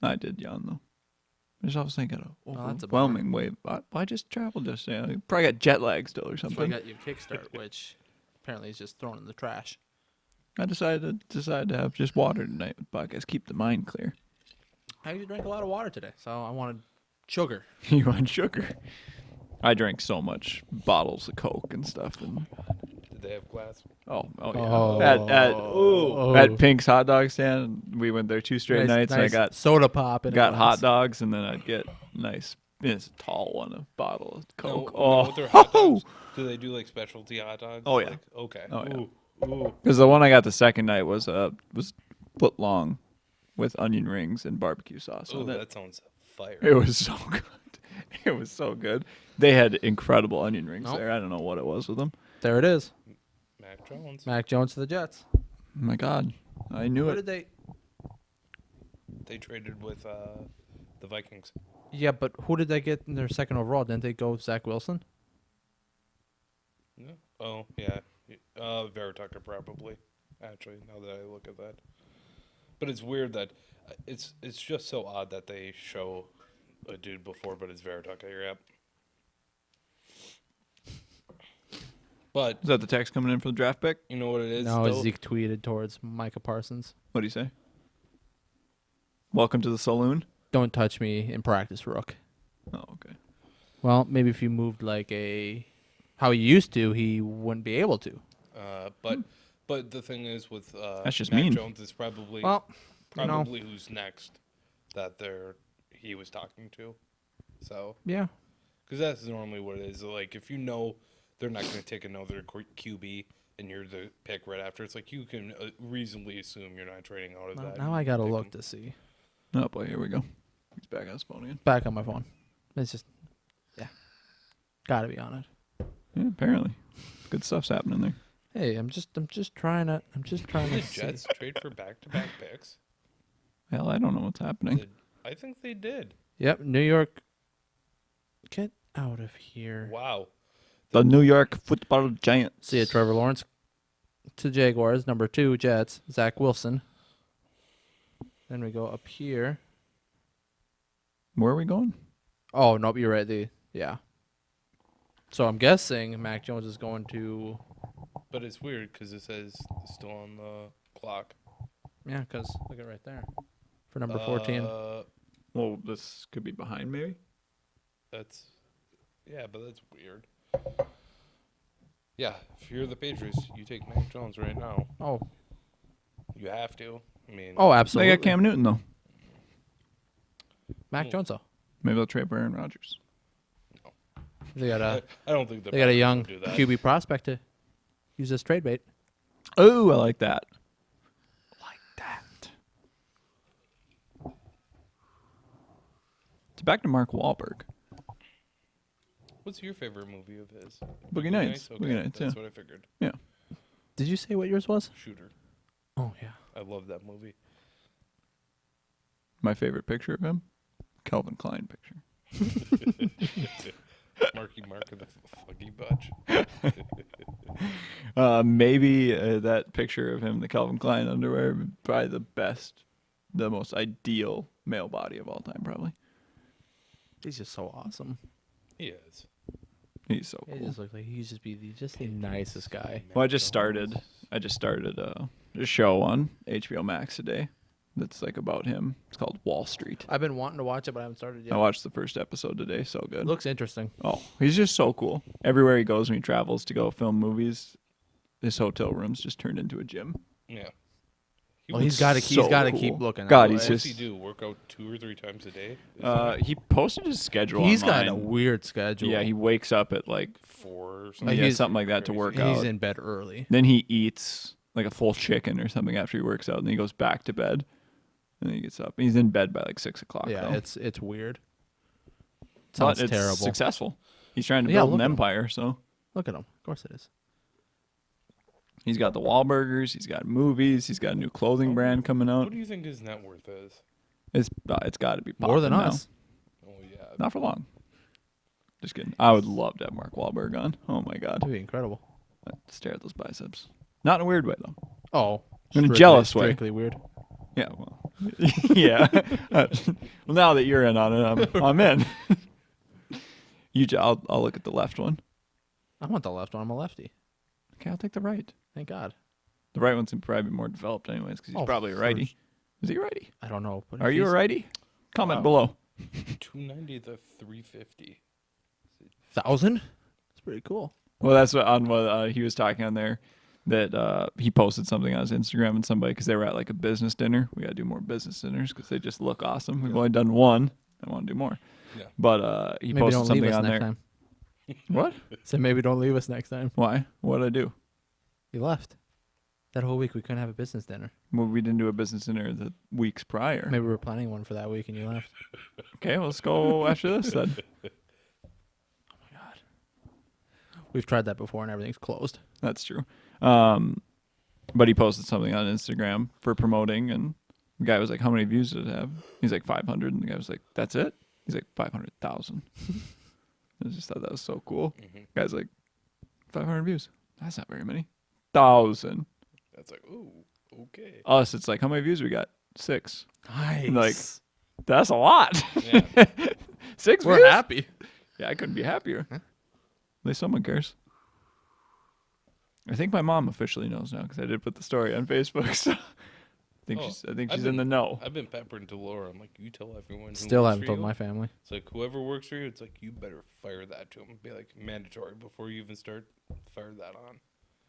I did yawn though. I just always think of an that's a overwhelming wave. I just traveled yesterday. I probably got jet lag still or So I something. got your kickstart, which apparently is just thrown in the trash. I decided to have just water tonight with podcast. Keep the mind clear. I usually drink a lot of water today, so I wanted sugar. You want sugar? I drank so much bottles of Coke and stuff, and Did they have glass? oh yeah. Oh. At Pink's hot dog stand, we went there 2 straight nights. And I got soda pop and got hot dogs, and then I'd get nice, it's a tall one, a bottle of Coke. No, with their hot dogs, do they do like specialty hot dogs? Oh, yeah. Like, okay. Oh, yeah. Ooh. Because the one I got the second night was foot long, with onion rings and barbecue sauce Ooh, on it. that sounds fire. It was so good. It was so good. They had incredible onion rings Nope. there. I don't know what it was with them. There it is. Mac Jones. Mac Jones to the Jets. Oh my God, I knew What it. did they? They traded with the Vikings. Yeah, but who did they get in their second overall? Didn't they go with Zach Wilson? Yeah. Oh, yeah. Vera Tucker probably. Actually, now that I look at that. But it's weird that it's just so odd that they show a dude before, but it's Vera Tucker. Yep. But Is that the text coming in for the draft pick? you know what it is? No, though? Zeke tweeted towards Micah Parsons. What do you say? Welcome to the saloon. Don't touch me in practice, Rook. Oh, okay. Well, maybe if you moved how he used to, he wouldn't be able to. But the thing is with That's just Mac mean. Jones is probably who's next that he was talking to. So Yeah. because that's normally what it is. Like if you know they're not going to take another QB and you're the pick right after, it's like you can reasonably assume you're not trading out of that. Now I gotta Picking. look to see. Oh boy, here we go. He's back on his phone again. Back on my phone. It's just, yeah, gotta be on it. Yeah, apparently, good stuff's happening there. Hey, I'm just trying to Did see. Jets trade for back-to-back picks? Hell, I don't know what's happening. I think they did. Yep, New York. Get out of here. Wow. The New York Football Giants. See ya, Trevor Lawrence to Jaguars. Number 2, Jets. Zach Wilson. Then we go up here. Where are we going? Oh, nope, you're right. Yeah. So I'm guessing Mac Jones is going to. But it's weird because it says it's still on the clock. Yeah, because look at right there. For number 14. Well, this could be behind, maybe. That's weird. Yeah, if you're the Patriots, you take Mac Jones right now. Oh. You have to. I mean, Oh, They absolutely. got Cam Newton though. Mac Jones, though. Maybe they'll trade for Aaron Rodgers. They got a I don't think they got a young do that. QB prospect to use as trade bait. Oh, I like that. Like that. It's back to Mark Wahlberg. What's your favorite movie of his? Boogie Nights. Okay, Boogie Nights, that's yeah. what I figured. Yeah. Did you say what yours was? Shooter. Oh yeah. I love that movie. My favorite picture of him? Calvin Klein picture. Marky Mark of the Fuggy Bunch. Maybe that picture of him in the Calvin Klein underwear, probably the most ideal male body of all time, probably. He's just so awesome. He is. He's so He cool. just looks like he's just the nicest guy. Well, I just started a show on HBO Max today that's like about him. It's called Wall Street. I've been wanting to watch it, but I haven't started yet. I watched the first episode today. So good. Looks interesting. Oh, he's just so cool. Everywhere he goes when he travels to go film movies, his hotel room's just turned into a gym. Yeah. Well, he's got to keep looking. God, that he's way. What's just- he do? Work out 2 or 3 times a day? He posted his schedule. He's got online. a weird schedule. Yeah, he wakes up at like 4 or Like, something. yeah, something like that to work out. He's in bed early. Then he eats like a full chicken or something after he works out, and then he goes back to bed. And then he gets up. He's in bed by like 6 o'clock. Yeah, though. it's weird. But Sounds it's terrible. successful. He's trying to Yeah, build look an at him. empire, so Look at him. Of course it is. he's got the Wahlburgers. He's got movies. He's got a new clothing brand coming out. What do you think his net worth is? It's got to be More than popping now. us. Oh, yeah. Not for long. Just kidding. I would love to have Mark Wahlberg on. Oh my god, That'd be incredible. I'd stare at those biceps. Not in a weird way though. Oh, In a jealous way. strictly weird. Yeah, well, yeah. Well, now that you're in on it, I'm in. I'll look at the left one. I want the left one. I'm a lefty. Okay, I'll take the right. Thank God. The right one's probably more developed, anyways, because he's Oh, probably a righty. Is he a righty? I don't know. But Are if you a he's- righty? Comment Wow. below. 290 to 350. 1,000? That's pretty cool. Well, that's what he was talking on there. That he posted something on his Instagram and somebody, because they were at like a business dinner. We got to do more business dinners because they just look awesome. We've only done one. I want to do more. Yeah. But he Maybe posted don't leave something us on next there. time. What? So maybe don't leave us next time. Why? What did I do? You left. That whole week we couldn't have a business dinner. Well, we didn't do a business dinner the weeks prior. Maybe we were planning one for that week and you left. Okay, well, let's go after this then. We've tried that before and everything's closed. That's true. But he posted something on Instagram for promoting, and the guy was like, "How many views did it have?" He's like, 500, and the guy was like, "That's it?" He's like, 500,000. I just thought that was so cool. Guy's like, 500 views. That's not very many. 1,000. That's like, ooh, okay. Us, it's like, how many views we got? 6. Nice. Like, that's a lot. Yeah. 6 We're views? happy. Yeah, I couldn't be happier. At least someone cares. I think my mom officially knows now because I did put the story on Facebook. So I think she's in the know. I've been peppering to Laura. I'm like, you tell everyone. Who Still works haven't for told you. my family. It's like, whoever works for you, it's like, you better fire that to them. Be like, mandatory before you even start, fire that on.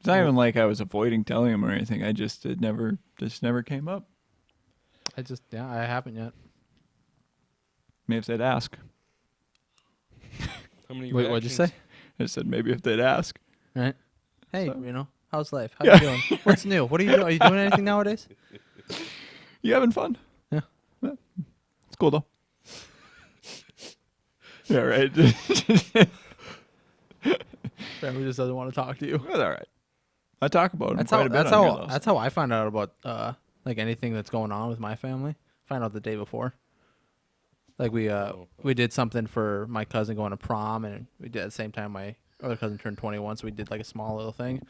It's not even like I was avoiding telling him or anything. It never came up. I haven't yet. Maybe if they'd ask. How many Wait, what'd you say? I said maybe if they'd ask. Right. Hey, So- how's life? How Yeah. you doing? What's new? What are you doing? Are you doing anything nowadays? You having fun? Yeah. It's cool though. Yeah, right. Family just doesn't want to talk to you. That's all right. I talk about him That's quite how. a bit That's on here, how. though. That's how I find out about like anything that's going on with my family. Find out the day before. Like we did something for my cousin going to prom, and we did at the same time my other cousin turned 21, so we did like a small little thing.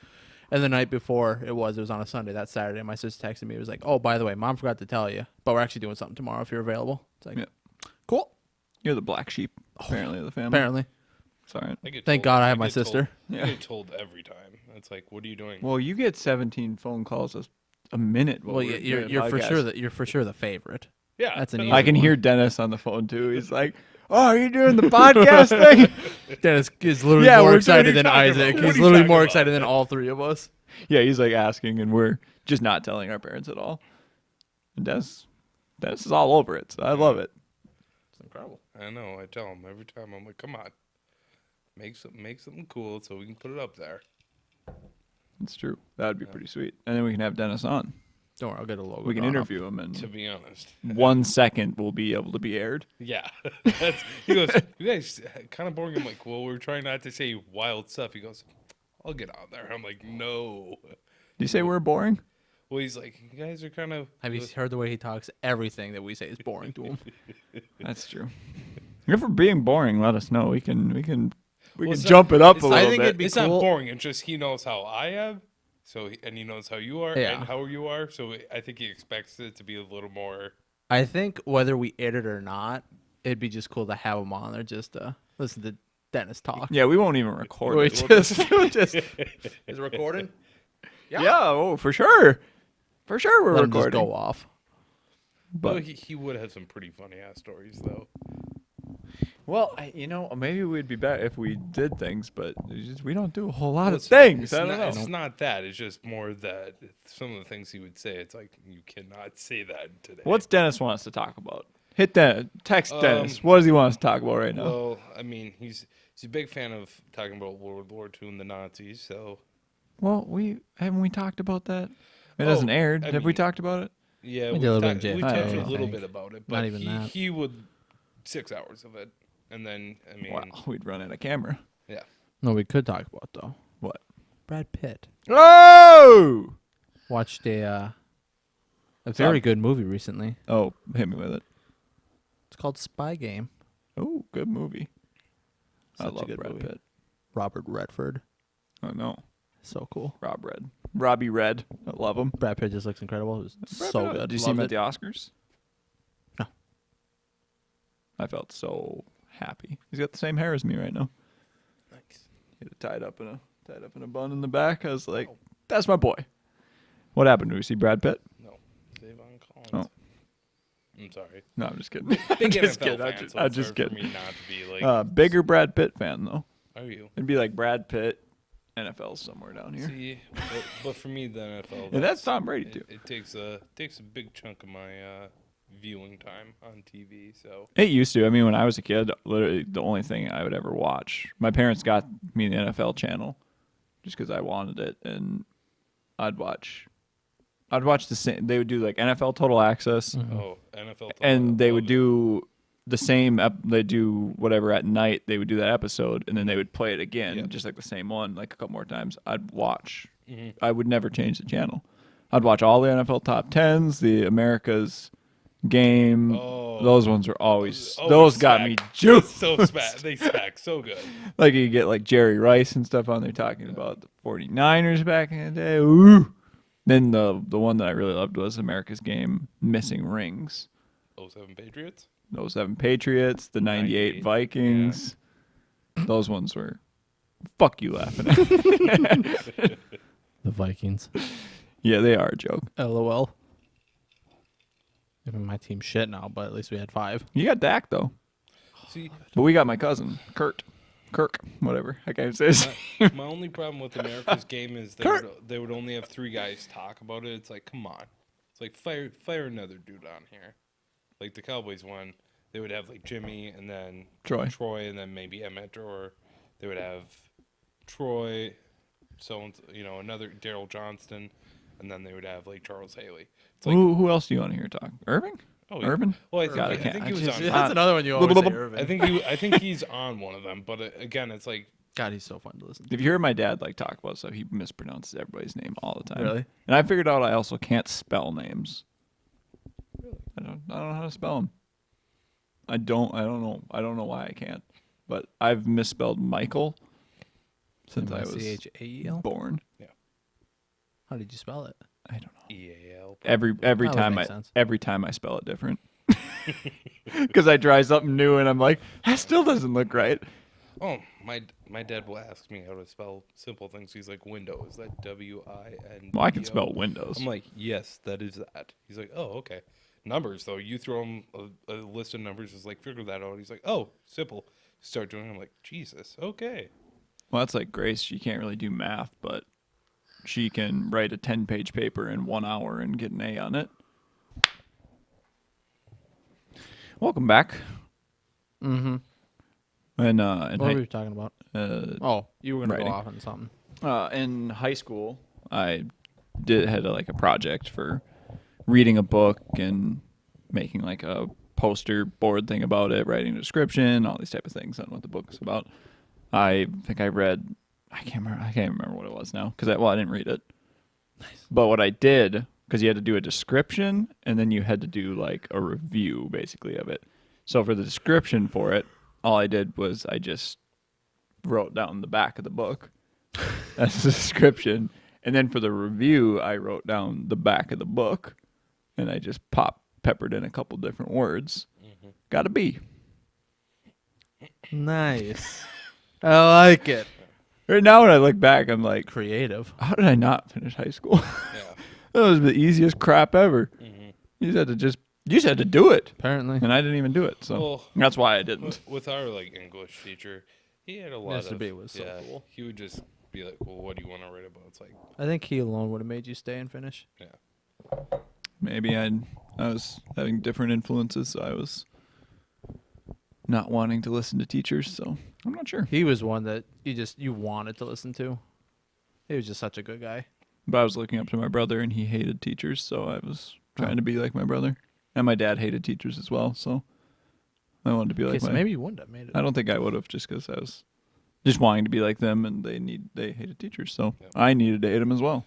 And the night before it was on a Sunday. That Saturday, my sister texted me. It was like, "Oh, by the way, Mom forgot to tell you, but we're actually doing something tomorrow if you're available." It's like, Yeah. cool. You're the black sheep, apparently, of the family. Apparently, It's all right. I get thank told- God I have my get told- sister. Yeah. I get told every time. It's like, what are you doing? Well, you get 17 phone calls a minute. while Well, we're you're doing a you're for sure podcast. that you're for sure the favorite. Yeah. That's an easy I can one. hear Dennis on the phone too. He's like, "Oh, are you doing the podcast thing?" Dennis is literally Yeah, more what are excited you than talking Isaac. about? What He's are you literally talking more about? excited than all three of us. Yeah, he's like asking, and we're just not telling our parents at all. And Dennis is all over it. So I love it. It's incredible. I know. I tell them every time. I'm like, come on, make something cool so we can put it up there. It's true. That would be pretty sweet. And then we can have Dennis on. Don't worry, I'll get a logo. We can drawn up. interview him, To and be honest. 1 second will be able to be aired. Yeah. He goes, you guys kind of boring. I'm like, well, we're trying not to say wild stuff. He goes, I'll get on there. I'm like, no. Do you say we're boring? Well, he's like, you guys are kind of. Have you heard the way he talks? Everything that we say is boring to him. That's true. If we're being boring, let us know. We can it's jump it up it's a not- little I think bit. it'd be It's cool. not boring. It's just he knows how I am, So and he knows how you are Yeah. and how you are. So I think he expects it to be a little more. I think whether we edit or not, it'd be just cool to have him on there just to listen to Dennis talk. Yeah, we won't even record We it. we'll just is it recording? Yeah, oh, for sure. For sure we're Let him just recording. go off. But But he would have some pretty funny ass stories though. well, maybe we'd be better if we did things, but we don't do a whole lot of It's- things. It's I don't not, know. It's not that. It's just more that some of the things he would say. It's like you cannot say that today. What's Dennis want us to talk about? Hit that. Text Dennis. What does he want us to talk about right now? Well, I mean, he's a big fan of talking about World War II and the Nazis. So Well, haven't we talked about that? It hasn't aired. I Have we mean, talked about it? yeah, We we did a little talked bit of we JFK, touched I a little think. bit about it, Not but even that. he would 6 hours of it, and then I mean, Wow, we'd run out of camera. yeah. No, we could talk about though. What? Brad Pitt Oh! watched a very good movie recently. Oh, hit me with it. It's called Spy Game. Oh, good movie. I Such a love good Brad movie. Pitt. Robert Redford. Oh no, So cool. Robbie Red. I love him. Brad Pitt just looks incredible. It was Brad so Pitt. good. Did you see him Loved at it. the Oscars? No. I felt so happy. He's got the same hair as me right now. Nice. He had it tied up in a bun in the back. I was like, that's my boy. What happened? Did we see Brad Pitt? No, Savon Collins. Oh. I'm sorry. No, I'm just kidding. Big I'm just NFL kidding. fan, so I'm it's just hard kidding. for me not to be like. Bigger Brad Pitt fan though. Are you? It'd be like Brad Pitt, NFL somewhere down here. See, but for me, the NFL. And that's Tom Brady too. It takes a big chunk of my viewing time on TV. So It used to. I mean, when I was a kid, literally the only thing I would ever watch. My parents got me the NFL channel just because I wanted it, and I'd watch the same. They would do like NFL Total Access, NFL. and they would do the same. They do whatever at night. They would do that episode, and then they would play it again, Yeah. just like the same one, like a couple more times. I'd watch. Mhm. I would never change the channel. I'd watch all the NFL top tens, the America's game. Oh. Those ones were always. Always Those got smack. me juiced. So they smack so good. Like you get like Jerry Rice and stuff on there talking about the 49ers back in the day. Ooh. Then the one that I really loved was America's Game Missing Rings. 07 Patriots. Those 7 Patriots, the 98 98, Vikings. Those ones were fuck you laughing at. The Vikings. Yeah, they are a joke. LOL. Even my team's shit now, but at least we had 5. You got Dak though. See, But we got my cousin, Kirk, whatever. I can't say his name. my only problem with America's Game is they would only have 3 guys talk about it. It's like, come on. It's like fire another dude on here. Like the Cowboys one, they would have like Jimmy and then Troy. and then maybe Emmett, or they would have Troy, another Daryl Johnston, and then they would have like Charles Haley. It's like, Who else do you want to hear talk? Irving? oh, Irvin? Well, I God, I think can't. he was on. That's another one you always say, Irvin. I think he's on one of them, but again, it's like God, he's so fun to listen to. If you heard my dad like talk about stuff, he mispronounces everybody's name all the time. Really? And I figured out I also can't spell names. I don't know how to spell them. I don't know why I can't. But I've misspelled Michael since I was M-I-C-H-A-E-L? born. How did you spell it? I don't know. EAL. Every That would time make sense. every time I spell it different. Because I try something new and I'm like, that still doesn't look right. Oh, my dad will ask me how to spell simple things. He's like, window. Is that W-I-N? Well, I can spell Windows. I'm like, yes, that is that. He's like, oh, okay. Numbers, though. You throw him a list of numbers. Is like, figure that out. He's like, oh, simple. Start doing it. I'm like, Jesus, okay. Well, that's like Grace. She can't really do math, but she can write a 10-page paper in 1 hour and get an A on it. Welcome back. Mm-hmm. And What were we talking about? uh, You were going to writing. go off on something. in high school, I had a project for reading a book and making like a poster board thing about it, writing a description, all these type of things on what the book is about. I think I read. I can't remember what it was now because I didn't read it. Nice. But what I did, because you had to do a description and then you had to do like a review basically of it. So for the description for it, all I did was I just wrote down the back of the book as a description, And then for the review, I wrote down the back of the book, and I just peppered in a couple different words. Got a B. Nice. I like it. Right now, when I look back, I'm like, Creative. how did I not finish high school? Yeah. That was the easiest crap ever. You just had to do it. Apparently. And I didn't even do it. So Well, that's why I didn't. With our like English teacher, he had a lot Mr. of B was so yeah, cool. He would just be like, "Well, what do you want to write about?" It's like, I think he alone would have made you stay and finish. yeah, Maybe I was having different influences, so I was not wanting to listen to teachers. So I'm not sure. He was one that you wanted to listen to. He was just such a good guy. But I was looking up to my brother, and he hated teachers, so I was trying to be like my brother. And my dad hated teachers as well, so I wanted to be like Okay, so my. maybe you wouldn't have made it. I don't think I would have, just because I was just wanting to be like them, and they hated teachers, so Yep. I needed to hate them as well.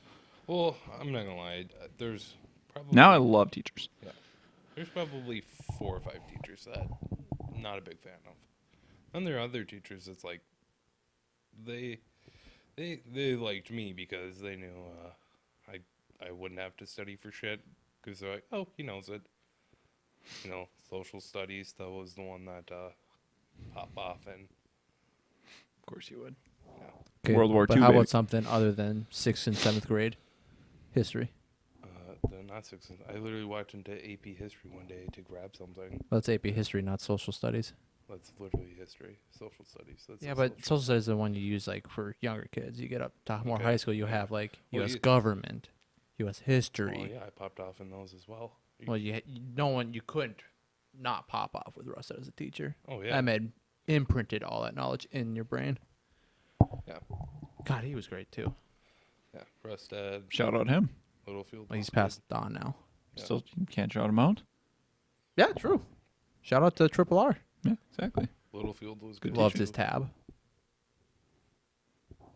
well, I'm not gonna lie. There's probably Now I love teachers. there's probably 4 or 5 teachers that I'm not a big fan of. And there are other teachers that's like they liked me because they knew I wouldn't have to study for shit because they're like, oh, he knows it. You know, social studies, that was the one that popped off, and Of course you would. Okay, World War but II, how baby. about something other than 6th and 7th grade history? they're not 6. I literally walked into AP history one day to grab something. Well, it's AP history, not social studies. That's literally history, social studies. That's Yeah, a but social studies is the one you use like for younger kids. You get up to more Okay. high school, you Yeah. have like Well, U.S. you- government, U.S. history. Well, yeah, I popped off in those as well. Well, you couldn't not pop off with Russ as a teacher. Oh yeah. That made imprinted all that knowledge in your brain. Yeah. God, he was great too. Yeah, Rustad, Shout out him. Littlefield. Well, he's was good. passed on now. Yeah. Still can't shout him out. Yeah, true. Shout out to Triple R. Yeah, exactly. Littlefield was good. Loved too. his tab.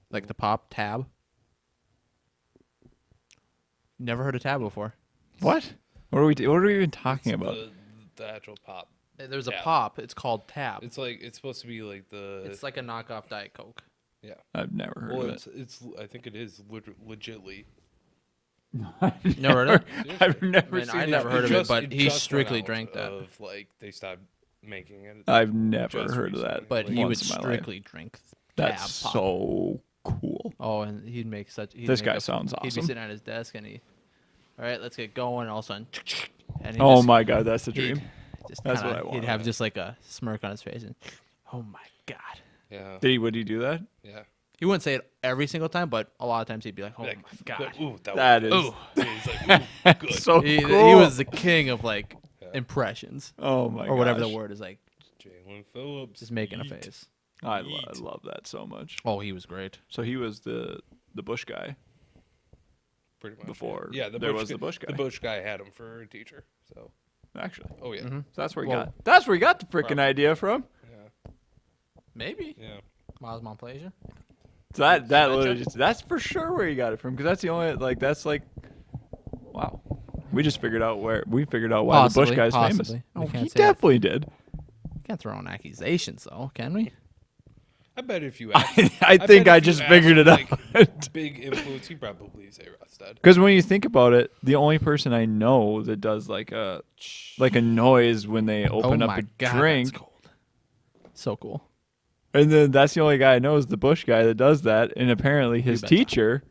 Like the pop tab. Never heard of tab before. What? What are we even talking It's about? the actual pop. There's a Tab. pop. It's called tab. It's like it's supposed to be like the. It's like a knockoff Diet Coke. yeah. I've never heard Well, of it. it's. I think it is legitly. Never heard of it? I've never I mean, seen I it. never heard of it, just- but he just went strictly out drank that. Of like they stopped making it. I've never Just heard of that. recently. But Like, he would once in my life. strictly drink tab That's pop. so cool. Oh, and he'd make such. This guy sounds He'd be awesome. sitting at his desk and all right, let's get going. And all of a sudden, and he'd Oh just- my god, that's a he'd dream. just That's kinda- what I want. He'd have just like a smirk on his face and, oh my god. Yeah. Would he do that? Yeah. He wouldn't say it every single time, but a lot of times he'd be like, oh Like, my god. Ooh, That was, is ooh. He's like, ooh, good. so He cool. was the king of like Yeah. impressions Oh my god. or whatever the word is, like Jalen Phillips. just making a yeet. face. I Yeet. love that so much. Oh, he was great. So he was the Bush guy. Pretty much. Before Yeah, the there Bush was the Bush guy. The Bush guy had him for a teacher. So. Actually. Oh yeah. Mhm. So that's where he Well- got. That's where he got the freaking Probably. idea from. Yeah. Maybe Yeah. Miles Monplaisir. So that Dementia? literally that's for sure where he got it from, because that's the only that's like, wow. We figured out why the Bush guy's famous. possibly. We Oh, can't he say that. definitely did. Can't throw in accusations though, can we? I bet if you ask, I think bet I if you just ask, figured it like, out. Big influence. He probably say Rustad. Because when you think about it, the only person I know that does like a noise when they open oh up my a god, drink, that's cold. So cool. and then that's the only guy I know is the Bush guy that does that. And apparently his betcha. teacher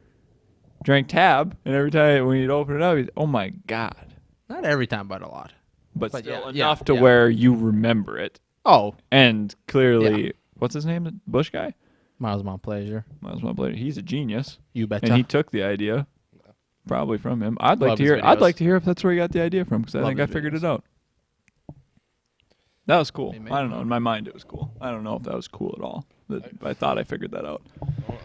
drank tab, and every time when you'd open it up, he's, oh my god. Not every time, but a lot. But But still yeah, enough to yeah. where you remember it. Oh, And clearly, Yeah. what's his name? The Bush guy? Miles Monplaisir. Miles Monplaisir. He's a genius, You betcha. and he took the idea probably from him. I'd like Love to his hear. I'd videos. like to hear if that's where he got the idea from, because I Love think I his figured videos. it out. That was cool. Maybe. I don't know. In my mind, it was cool. I don't know if that was cool at all. I thought I figured that out.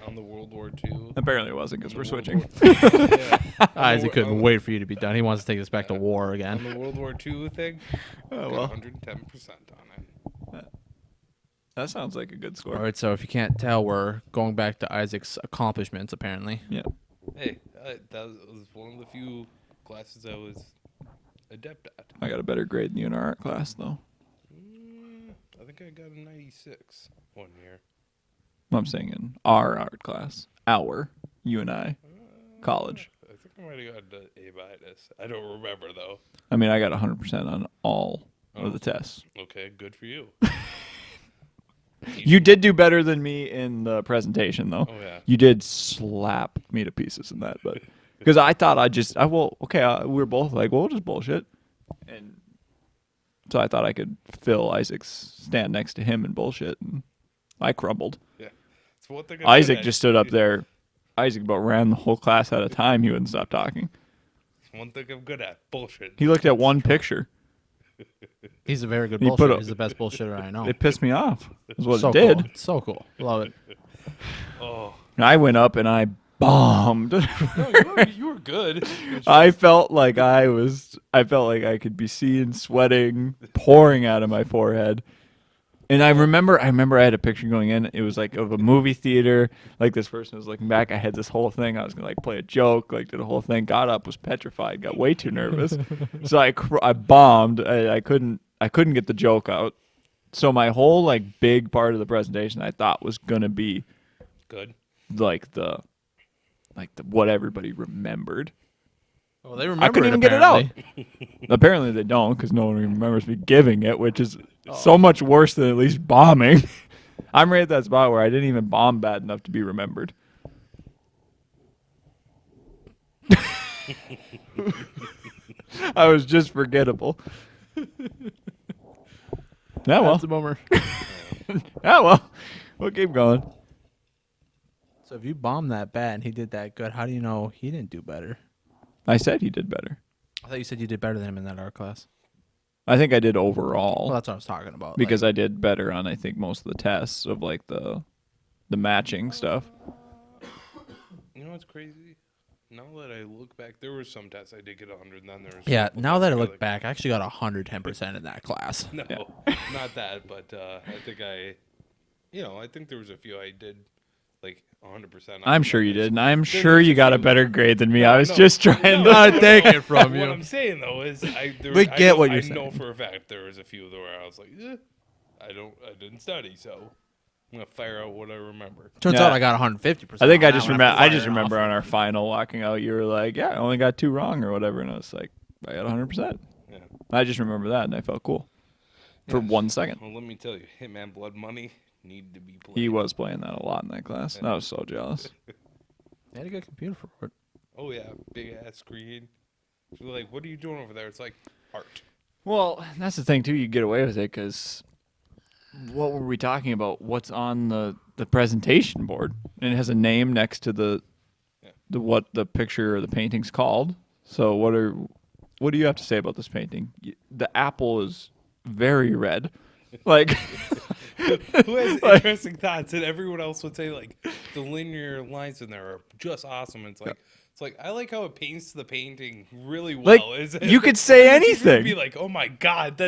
On the World War II. Apparently, it wasn't, because On we're the World switching. War- yeah. Isaac couldn't on- wait for you to be done. He wants to take us back to war On again. the World War II thing. Oh, got well. 110% on it. That sounds like a good score. All right, so if you can't tell, we're going back to Isaac's accomplishments, apparently. Yeah. Hey, that was one of the few classes I was adept at. I got a better grade than you in our art class, though. I think I got a 96 one year. I'm saying in our art class. You and I. college. I think I might have gotten an A-. I don't remember, though. I mean, I got 100% on all of the tests. Okay, good for you. You did do better than me in the presentation, though. Oh, yeah. You did slap me to pieces in that, but because I thought we were both like, well, we'll just bullshit, and so I thought I could fill Isaac's stand next to him and bullshit, and I crumbled. Yeah. It's one thing Isaac just stood up there. Isaac about ran the whole class at a time. He wouldn't stop talking. It's one thing I'm good at. Bullshit. He looked at one picture. He's a very good He put bullshitter. a- He's the best bullshitter I know. It pissed me off. Is what so it did. Cool. So cool. Love it. Oh. And I went up and I bombed. No, you were good. I felt like I could be seen sweating pouring out of my forehead. And I remember I had a picture going in. It was like of a movie theater. Like this person was looking back. I had this whole thing. I was gonna like play a joke, like did a whole thing. Got up, was petrified, got way too nervous. So I bombed. I couldn't get the joke out. So my whole like big part of the presentation I thought was gonna be Good. like the what everybody remembered. Well, they remember. I couldn't even get it out. Apparently they don't, because no one remembers me giving it, which is so much worse than at least bombing. I'm right at that spot where I didn't even bomb bad enough to be remembered. I was just forgettable. Yeah, well. That's a bummer. Yeah, well. We'll keep going. So if you bombed that bad and he did that good, how do you know he didn't do better? I said he did better. I thought you said you did better than him in that art class. I think I did overall. Well, that's what I was talking about. Because I did better on, I think, most of the tests of like the matching stuff. You know what's crazy? Now that I look back, there were some tests I did get 100, and then there was yeah. some Now that I tests look back, I actually got 110% in that class. No, not that, but I think I think there was a few I did like 100%. I'm sure you did, and I'm sure you got a better grade than me. I was No, just trying no, to no, take no. it from What you. I'm saying though is, I get what you're I know saying. for a fact there was a few where I was like, I didn't study, so I'm gonna fire out what I remember. Turns Yeah. out I got 150%. I think on I that just one remember. after I just firing remember off. on our final walking out, you were like, "Yeah, I only got 2 wrong or whatever," and I was like, "I got 100%." Yeah. I just remember that, and I felt cool for Yeah. 1 second. Well, let me tell you, Hitman Blood Money needed to be played. He was playing that a lot in that class. I was so jealous. They had a good computer for it. Oh yeah, big ass screen. So like, what are you doing over there? It's like art. Well, that's the thing too. You get away with it because what were we talking about? What's on the presentation board? And it has a name next to the what the picture or the painting's called. So what do you have to say about this painting? The apple is very red. Like Who has interesting thoughts, and everyone else would say like the linear lines in there are just awesome. And it's like I like how it paints the painting really Like, well. you could say And it's just gonna anything. Be like, oh my god,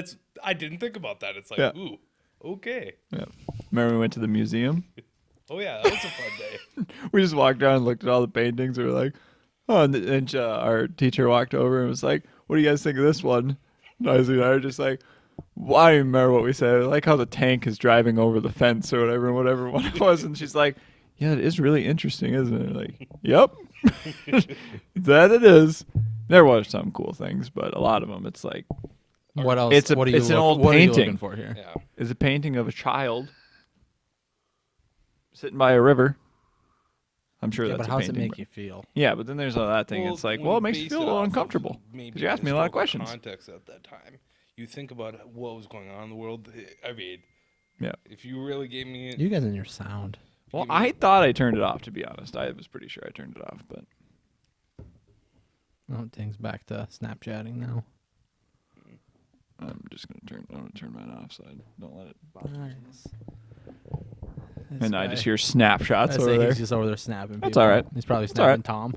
I didn't think about that. It's like, Yeah. ooh, okay, Yeah. Remember we went to the museum? oh yeah, that was a fun day. We just walked around and looked at all the paintings. We were like, oh, and our teacher walked over and was like, what do you guys think of this one? And Isaac and I were just like, well, I don't even remember what we said. I like how the tank is driving over the fence or whatever one it was. And she's like, yeah, it is really interesting, isn't it? Like, yep, that it is. There was some cool things, but a lot of them, it's like, What else? It's what are you an old what are you painting. looking for here? Yeah, it's a painting of a child sitting by a river. I'm sure Yeah, that's but a how does it painting. make you feel? Yeah, but then there's all that thing. It's like, well, it makes you based feel a it little off of uncomfortable. maybe Because you asked me a lot of historical questions. Context at that time, you think about what was going on in the world. I mean, Yeah. if you really gave me, You guys and your sound. Well, I thought I turned it off, to be honest. I was pretty sure I turned it off, but Oh, things back to Snapchatting now. I'm gonna turn mine off so I don't let it bother me. Nice. And I just hear snapshots over there. He's just over there snapping. That's people. all right. He's probably That's all right. snapping Tom.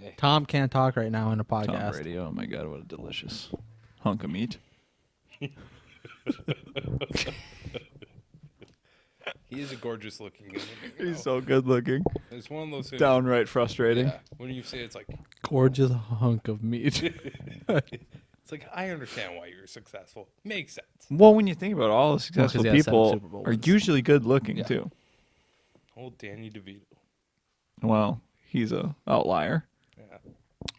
Hey. Tom can't talk right now in a Tom podcast. radio. Oh my god, what a delicious hunk of meat. he is a gorgeous looking guy. He's so good looking. It's one of those things. Downright frustrating. Yeah, when you say it's like, Gorgeous hunk of meat. it's like I understand why you're successful. Makes sense. Well, when you think about it, all the successful he has 7 people Super Bowl are wins. usually good looking Yeah. too. Old Danny DeVito. Well, he's a outlier. Yeah.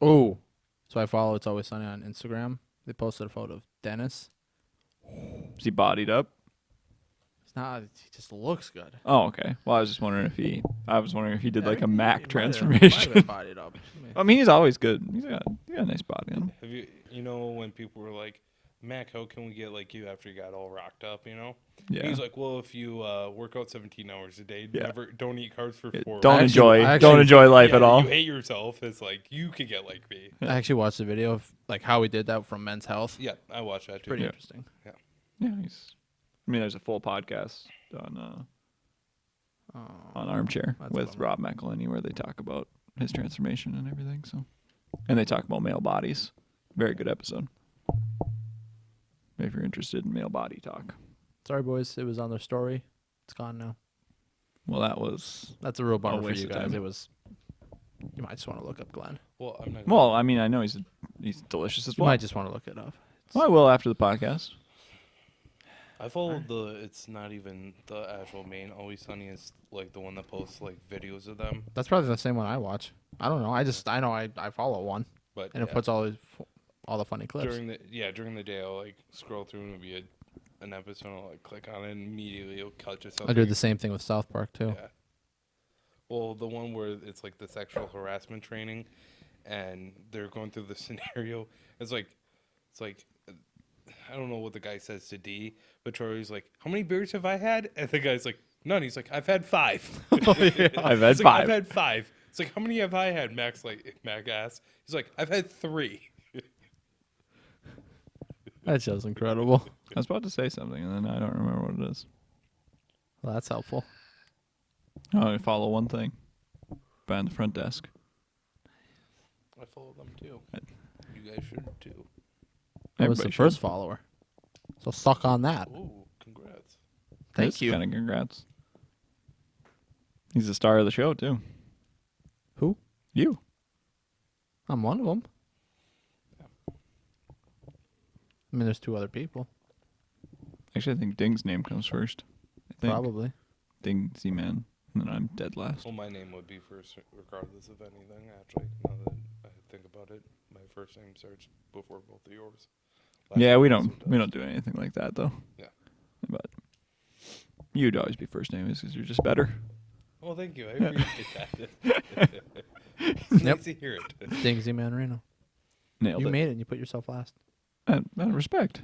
Oh, so I follow It's Always Sunny on Instagram. They posted a photo of Dennis. Is he bodied up? It's not. He just looks good. Oh, okay. Well, I was just wondering if he. I was wondering if he did like a He Mac might have transformation. been bodied up. I mean, he's always good. He's got a nice body on him. Have you know when people were like, Mac, how can we get like you after you got all rocked up, you know? Yeah. He's like, well, if you work out 17 hours a day, Yeah. don't eat carbs for 4 Don't hours. enjoy life Yeah, at all. You hate yourself. It's like you could get like me. I actually watched a video of like how he did that from Men's Health. Yeah, I watched that too. Pretty Yeah. interesting. Yeah, I mean, there's a full podcast on Armchair That's with bummer. Rob McElhenney where they talk about his transformation and everything. So, and they talk about male bodies. Very good episode. If you're interested in male body talk. Sorry, boys. It was on their story. It's gone now. Well, that was. That's a real bummer for waste you of guys. time. It was. You might just want to look up Glenn. Well, I'm not. Well, I mean, I know he's delicious as You well. might just want to look it up. Well, I will after the podcast. I followed it's not even the actual main Always Sunny. Is like the one that posts like videos of them. That's probably the same one I watch. I don't know. I know I follow one, But and it puts all the funny clips. during the day, I'll like scroll through and it'll be an episode. I'll like click on it and immediately it'll cut to something. I do the same thing with South Park too. Yeah. Well, the one where it's like the sexual harassment training, and they're going through the scenario. It's like I don't know what the guy says to D, but Charlie's like, "How many beers have I had?" And the guy's like, "None." He's like, "I've had 5." I've had It's like, 5. I've had 5. It's like, "How many have I had?" Mac asks. He's like, "I've had 3." That show's incredible. I was about to say something, and then I don't remember what it is. Well, that's helpful. Oh, I follow one thing. Behind the front desk. I follow them too. You guys should too. I was the Everybody first should. follower, so suck on that. Ooh, congrats. Thank you. Kind of congrats. He's the star of the show too. Who? You. I'm one of them. I mean, there's 2 other people. Actually, I think Ding's name comes first. I think. Probably. Ding Z-Man. And then I'm dead last. Well, my name would be first, regardless of anything. Actually, now that I think about it, my first name starts before both of yours. Last Yeah, name we also don't does. do anything like that though. Yeah. But you'd always be first name because you're just better. Well, thank you. I appreciate that. It's nice to hear it. Dingsy Man Reno. Nailed You it. made it and you put yourself last. Out of respect.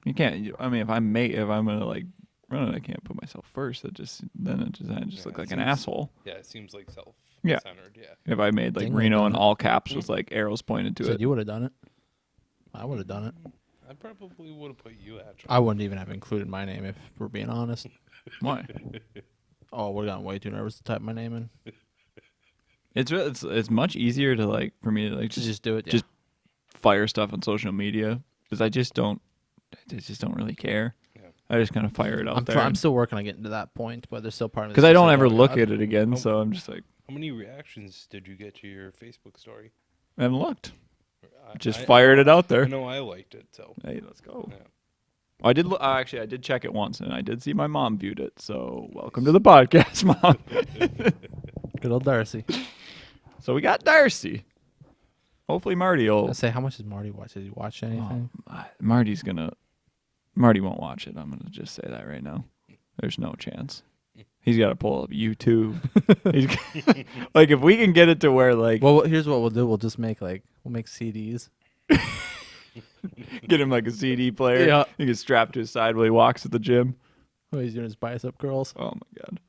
You can't. I mean, if I'm gonna like run it, I can't put myself first. I just Yeah, look it like an seems- asshole. Yeah, it seems like self-centered. Yeah. Yeah. If I made like Ding would've Reno done in it. all caps with like arrows pointed to Said it. you would have done it. I would have done it. I probably would have put you actually. I wouldn't even have included my name if we're being honest. Why? Oh, we're gotten way too nervous to type my name in. It's much easier to like for me to like Just do it. Yeah. just fire stuff on social media because I just don't really care. Yeah. I just kind of fire it out there I'm still working on getting to that point, but there's still part of me because that's I don't like, ever oh, look God. at it again. Oh. So I'm just like How many reactions did you get to your Facebook story? I haven't looked. Just I- fired it out I there. know I liked it, so. Hey, let's go. Yeah. I did. Actually, I did check it once, and I did see my mom viewed it. So welcome to the podcast, Mom. Good old Darcy. So we got Darcy. Hopefully Marty will. I say, how much does Marty watch? Did he watch anything? Marty won't watch it. I'm gonna just say that right now. There's no chance. He's got to pull up YouTube. He's like, if we can get it to where like Well, here's what we'll do. We'll make CDs. get him like a CD player. Yeah. He can strap to his side while he walks at the gym. Oh, he's doing his bicep curls. Oh my god.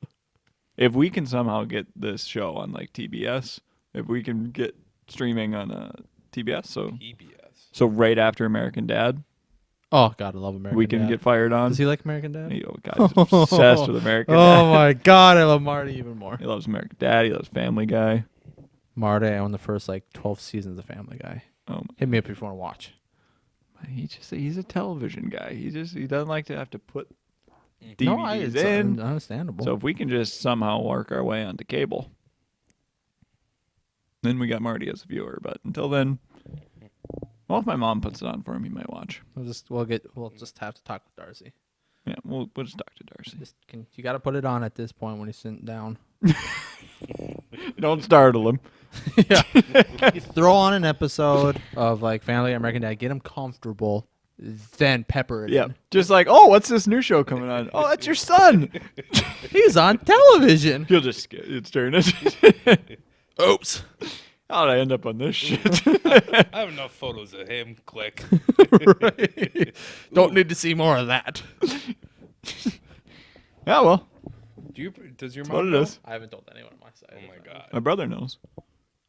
If we can somehow get this show on like TBS, if we can get streaming on TBS, so right after American Dad, Oh God, I love American we can Dad. get fired on. Does he like American Dad? Oh god, he's obsessed with American Dad. Oh my God, I love Marty even more. He loves American Dad. He loves Family Guy. Marty, I own the first like 12 seasons of Family Guy. Oh, Hit me up if you want to watch. he's a television guy. He doesn't like to have to put DVDs No, it's in. understandable. So if we can just somehow work our way onto cable, then we got Marty as a viewer. But until then, well, if my mom puts it on for him, he might watch. we'll just have to talk with Darcy. Yeah, we'll just talk to Darcy. You got to put it on at this point when he's sitting down. Don't startle him. Yeah. You throw on an episode of like Family Guy, American Dad, get him comfortable, then pepper it Yeah. in. Just like, oh, what's this new show coming on? Oh, that's your son. He's on television. He'll just turn it. Oops. How did I end up on this shit? I have enough photos of him. Click. Right. Don't need to see more of that. Yeah, well, Does your that's mom what it know? is. I haven't told anyone on my side. Oh my god. My brother knows.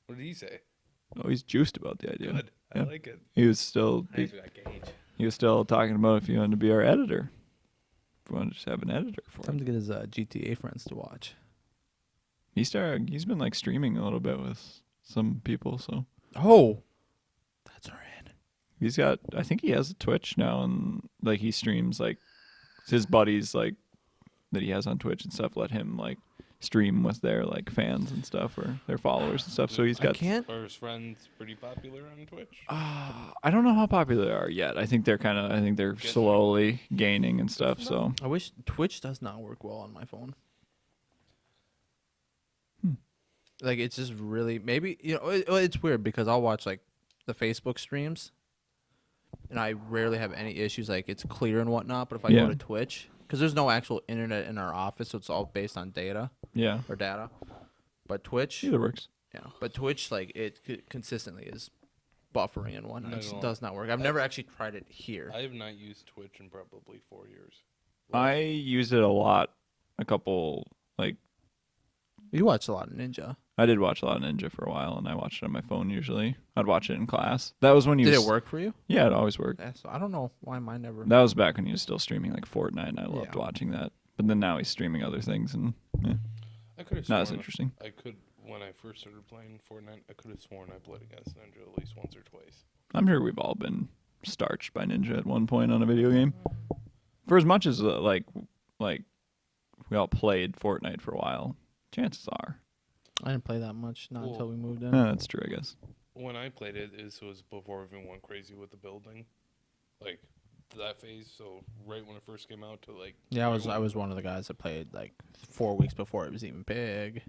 What did he say? Oh, he's juiced about the idea. Good. Yeah. I like it. He was still talking about if he wanted to be our editor. If we wanted to just have an editor for Time him. to get his GTA friends to watch. He's been like streaming a little bit with some people, so Oh, that's our end. I think he has a Twitch now, and like he streams like his buddies like that he has on Twitch and stuff let him like stream with their like fans and stuff or their followers and stuff. So he's got Are his friends pretty popular on Twitch? I don't know how popular they are yet. I think they're Getting slowly gaining and stuff. So I wish Twitch does not work well on my phone. Like it's just really maybe it's weird because I'll watch like the Facebook streams, and I rarely have any issues. Like it's clear and whatnot. But if I go to Twitch, because there's no actual internet in our office, so it's all based on data. yeah, Or data. But Twitch, either works. yeah. But Twitch, like it consistently is buffering and whatnot. No, It just no. does not work. I've never actually tried it here. I have not used Twitch in probably 4 years. I used it a lot. A couple like You watch a lot of Ninja. I did watch a lot of Ninja for a while, and I watched it on my phone usually. I'd watch it in class. That was when you Did it work for you? Yeah, it always worked. I don't know why mine never. That was back when he was still streaming like Fortnite, and I loved Yeah. watching that. But then now he's streaming other things, and I could have not as sworn interesting. when I first started playing Fortnite, I could have sworn I played against Ninja at least once or twice. I'm sure we've all been starched by Ninja at one point on a video game. For as much as like we all played Fortnite for a while, chances are. I didn't play that much, not Well, until we moved in. That's true, I guess. When I played it, this was before everyone went crazy with the building, like that phase. So right when it first came out to like. Yeah, I was one of the guys that played like 4 weeks before it was even big.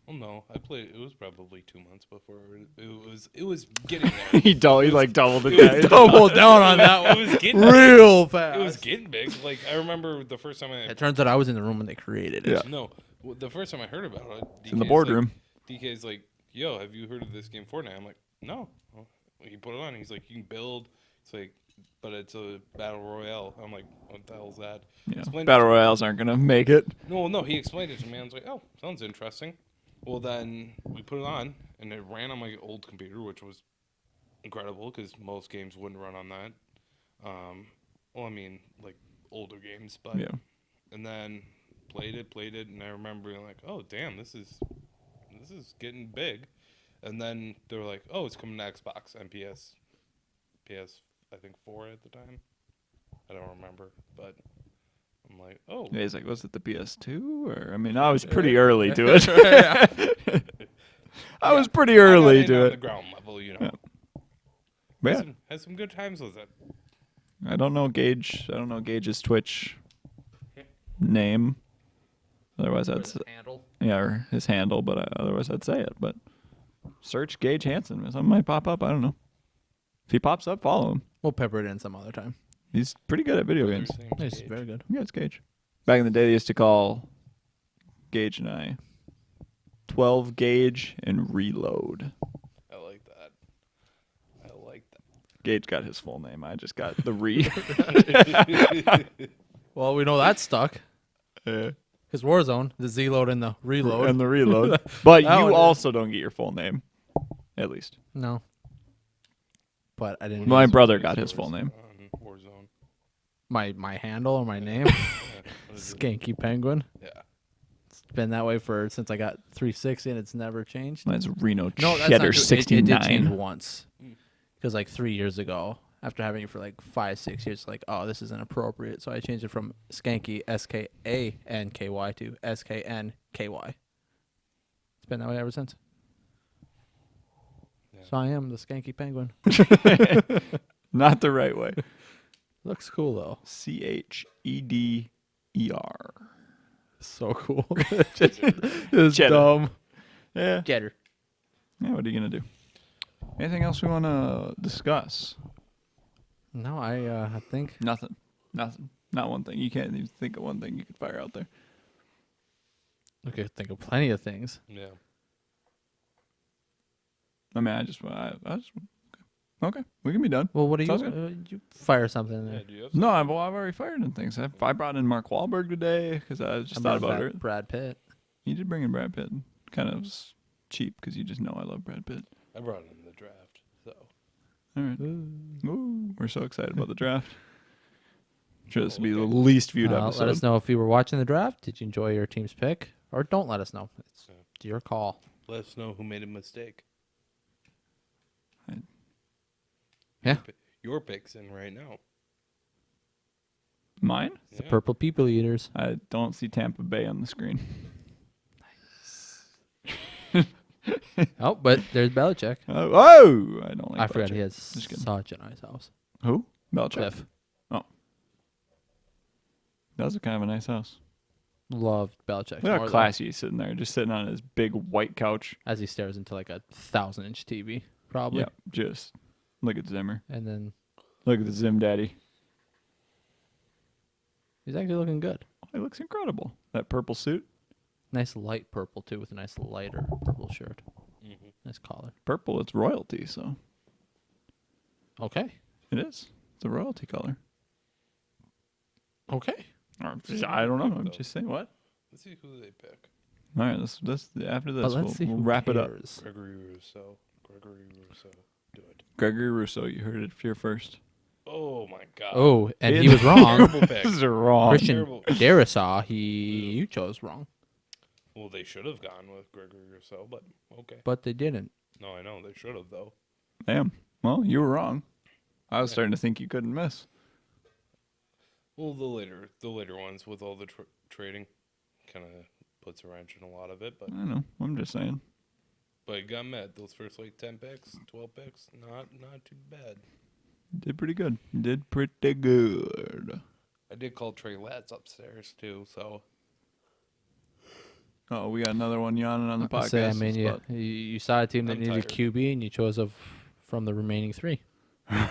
Well, no, I played. It was probably 2 months before it was getting there. he doubled it. It was Doubled down on that It one. was getting Real fast. It was getting big. Like I remember the first time It turns out I was in the room when they created it. Yeah. No, the first time I heard about it, It's in the boardroom. DK's like, "Yo, have you heard of this game Fortnite?" I'm like, "No." Well, he put it on. He's like, "You can build." It's like, but it's a battle royale. I'm like, "What the hell's that?" Yeah. Explain it Battle to me. royales aren't gonna make it. No. He explained it to me. I was like, "Oh, sounds interesting." Well, then we put it on, and it ran on my old computer, which was incredible because most games wouldn't run on that. Well, I mean, like older games, but Yeah. and then played it, and I remember being like, "Oh, damn, this is getting big." And then they were like, "Oh, it's coming to Xbox and PS, I think 4 at the time. I don't remember, but I'm like, oh, Yeah, he's like, was it the PS2? Or I mean, I was pretty early to it. I was pretty early I got in to on the it. ground level, you know. Yeah. But yeah, Had some good times with it. I don't know Gage's Twitch name. Otherwise, I'd Handle. or his handle, but otherwise I'd say it. But search Gage Hansen. Something might pop up. I don't know. If he pops up, follow him. We'll pepper it in some other time. He's pretty good at video games. It's very good. Yeah, it's Gage. Back in the day, they used to call Gage and I 12 Gauge and Reload. I like that. Gage got his full name. I just got the Re. Well, we know that's stuck. Yeah. Because Warzone, the Z load and the reload. And the Reload. But That you one is- also don't get your full name. At least. No. But I didn't. My brother got his full name. Warzone. My handle or my name, Yeah, what is it? Skanky Penguin. Yeah. It's been that way since I got 360, and it's never changed. Mine's Reno No, that's Cheddar not true. It did change 69. once. Because like 3 years ago, after having it for like 5-6 years, like, oh, this isn't appropriate. So I changed it from Skanky SKANKY to SKNKY. It's been that way ever since. Yeah. So I am the Skanky Penguin. Not the right way. Looks cool though. CHEDER. So cool. It's Cheddar. dumb. Yeah. Get her. Yeah, what are you going to do? Anything else we want to discuss? No, I think. Nothing. Not one thing. You can't even think of one thing you could fire out there. We could think of plenty of things. Yeah. I mean, okay. We can be done. Well, what do Sounds you fire something in there? Yeah, do you have No, I've already fired in things. I brought in Mark Wahlberg today because I just thought about it. Brad Pitt. You did bring in Brad Pitt. Kind of cheap because you just know I love Brad Pitt. I brought in the draft, so. All right. Ooh, we're so excited about the draft. Sure, this will be the Okay. least viewed episode. Let us know if you were watching the draft. Did you enjoy your team's pick? Or don't let us know. It's your call. Let us know who made a mistake. Yeah. Your pick's in right now. Mine? The Purple People Eaters. I don't see Tampa Bay on the screen. Oh, but there's Belichick. Oh, I don't like I forgot Belichick. he has Just kidding. such a nice house. Who? Belichick. Cliff. Oh. That was a kind of a nice house. Loved Belichick. Look how classy he's sitting there, just sitting on his big white couch. As he stares into like a 1,000-inch TV, probably. Yeah, just look at Zimmer. And then Look at the Zim Daddy. he's actually looking good. Oh, he looks incredible. That purple suit. Nice light purple, too, with a nice lighter purple shirt. Mm-hmm. Nice collar. Purple, it's royalty, so Okay. it is. It's a royalty color. Okay. I don't know. I'm just saying what. Let's see who they pick. All right, let's after But this let's see we'll who wrap it up. cares. Gregory Rousseau. Do it. Gregory Rousseau, you heard it here first. Oh my god. Oh, and he was wrong. Terrible pick. This is wrong. Christian Terrible. Darisaw, you chose wrong. Well, they should have gone with Gregory Rousseau, but okay. But they didn't. No, I know they should have though. Damn. Well, you were wrong. I was starting to think you couldn't miss. Well, the later ones with all the trading, kind of puts a wrench in a lot of it. But I don't know. I'm just saying. it got met. Those first like 10 picks, 12 picks, not too bad. Did pretty good. Did pretty good. I did call Trey Lance upstairs too, so Oh, we got another one yawning on the podcast. Say, I mean, It's you saw a team that I'm needed tired. QB, and you chose from the remaining three. And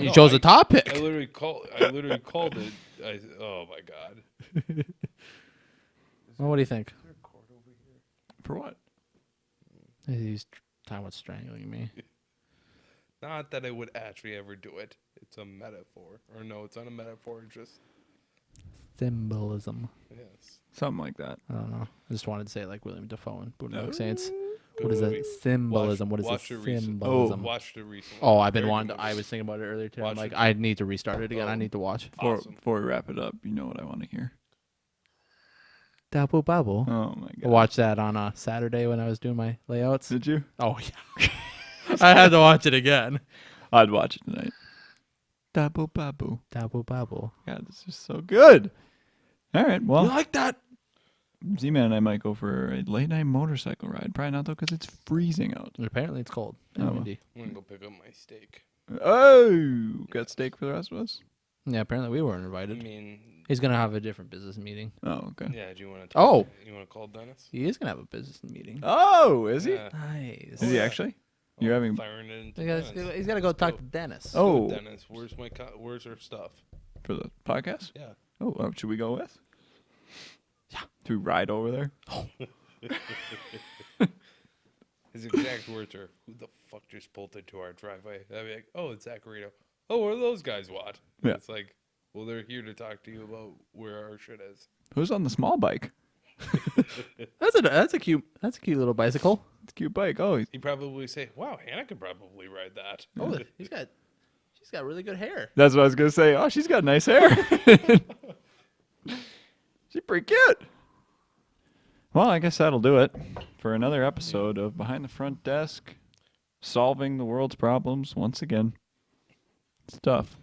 you No, chose a top pick. I literally called it. Oh my god. Well, what do you think? for what? He's talking about strangling me. Not that I would actually ever do it. It's a metaphor. Or no, it's not a metaphor. It's just Symbolism. yes. Something like that. I don't know. I just wanted to say it like William Dafoe and Boondock No. Saints. Good What is movie. that? Symbolism. What is Watch the it recent- symbolism? Watched it recently. Oh, I've been Very wanting good to. I movie. was thinking about it earlier today. Watch I'm like, it. I need to restart it again. I Oh. need to watch. Awesome. Before we wrap it up, you know what I want to hear. Double bubble. Oh my I god. watched that on a Saturday when I was doing my layouts. Did you? Oh yeah. I had to watch it again. I'd watch it tonight. Double babu. Double bubble. God, this is so good. All right, well, You like that? Z-Man and I might go for a late night motorcycle ride. Probably not though, because it's freezing out. Apparently it's cold and Oh. windy. I'm gonna go pick up my steak. Oh, got steak for the rest of us? Yeah, apparently we weren't I invited. mean, He's gonna have a different business meeting. Oh, okay. yeah. Do you want to? Oh. You want to call Dennis? He is gonna have a business meeting. Oh, is he? Yeah. Nice. Is he yeah. actually? You're having Firing it into He's got to go Let's talk to Dennis. Oh. Dennis, where's where's our stuff? for the podcast? Yeah. Oh, should we go with? Yeah. To ride over there? His exact words are, "Who the fuck just pulled into our driveway?" I'd be like, "Oh, it's Zacharito." Oh, what are those guys want? Yeah. It's like, well, they're here to talk to you about where our shit is. Who's on the small bike? That's a cute little bicycle. It's a cute bike. Oh, He'd probably say, "Wow, Hannah could probably ride that." Oh, she's got really good hair. that's what I was gonna say. Oh, she's got nice hair. She's pretty cute. Well, I guess that'll do it for another episode of Behind the Front Desk, solving the world's problems once again. It's tough.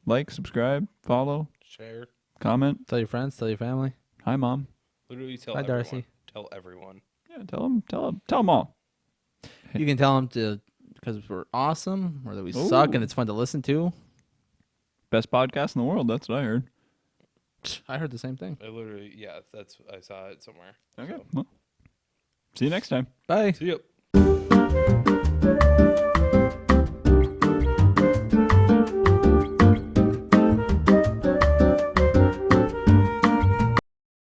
Like, subscribe, follow, Share. comment. Tell your friends. Tell your family. Hi, Mom. Literally tell Hi, everyone. Darcy. Tell everyone. Yeah, tell them all. You can tell them to because we're awesome or that we suck Ooh. and it's fun to listen to. Best podcast in the world. That's what I heard. I heard the same thing. I literally, I saw it somewhere. Okay. So. Well, see you next time. Bye. See ya.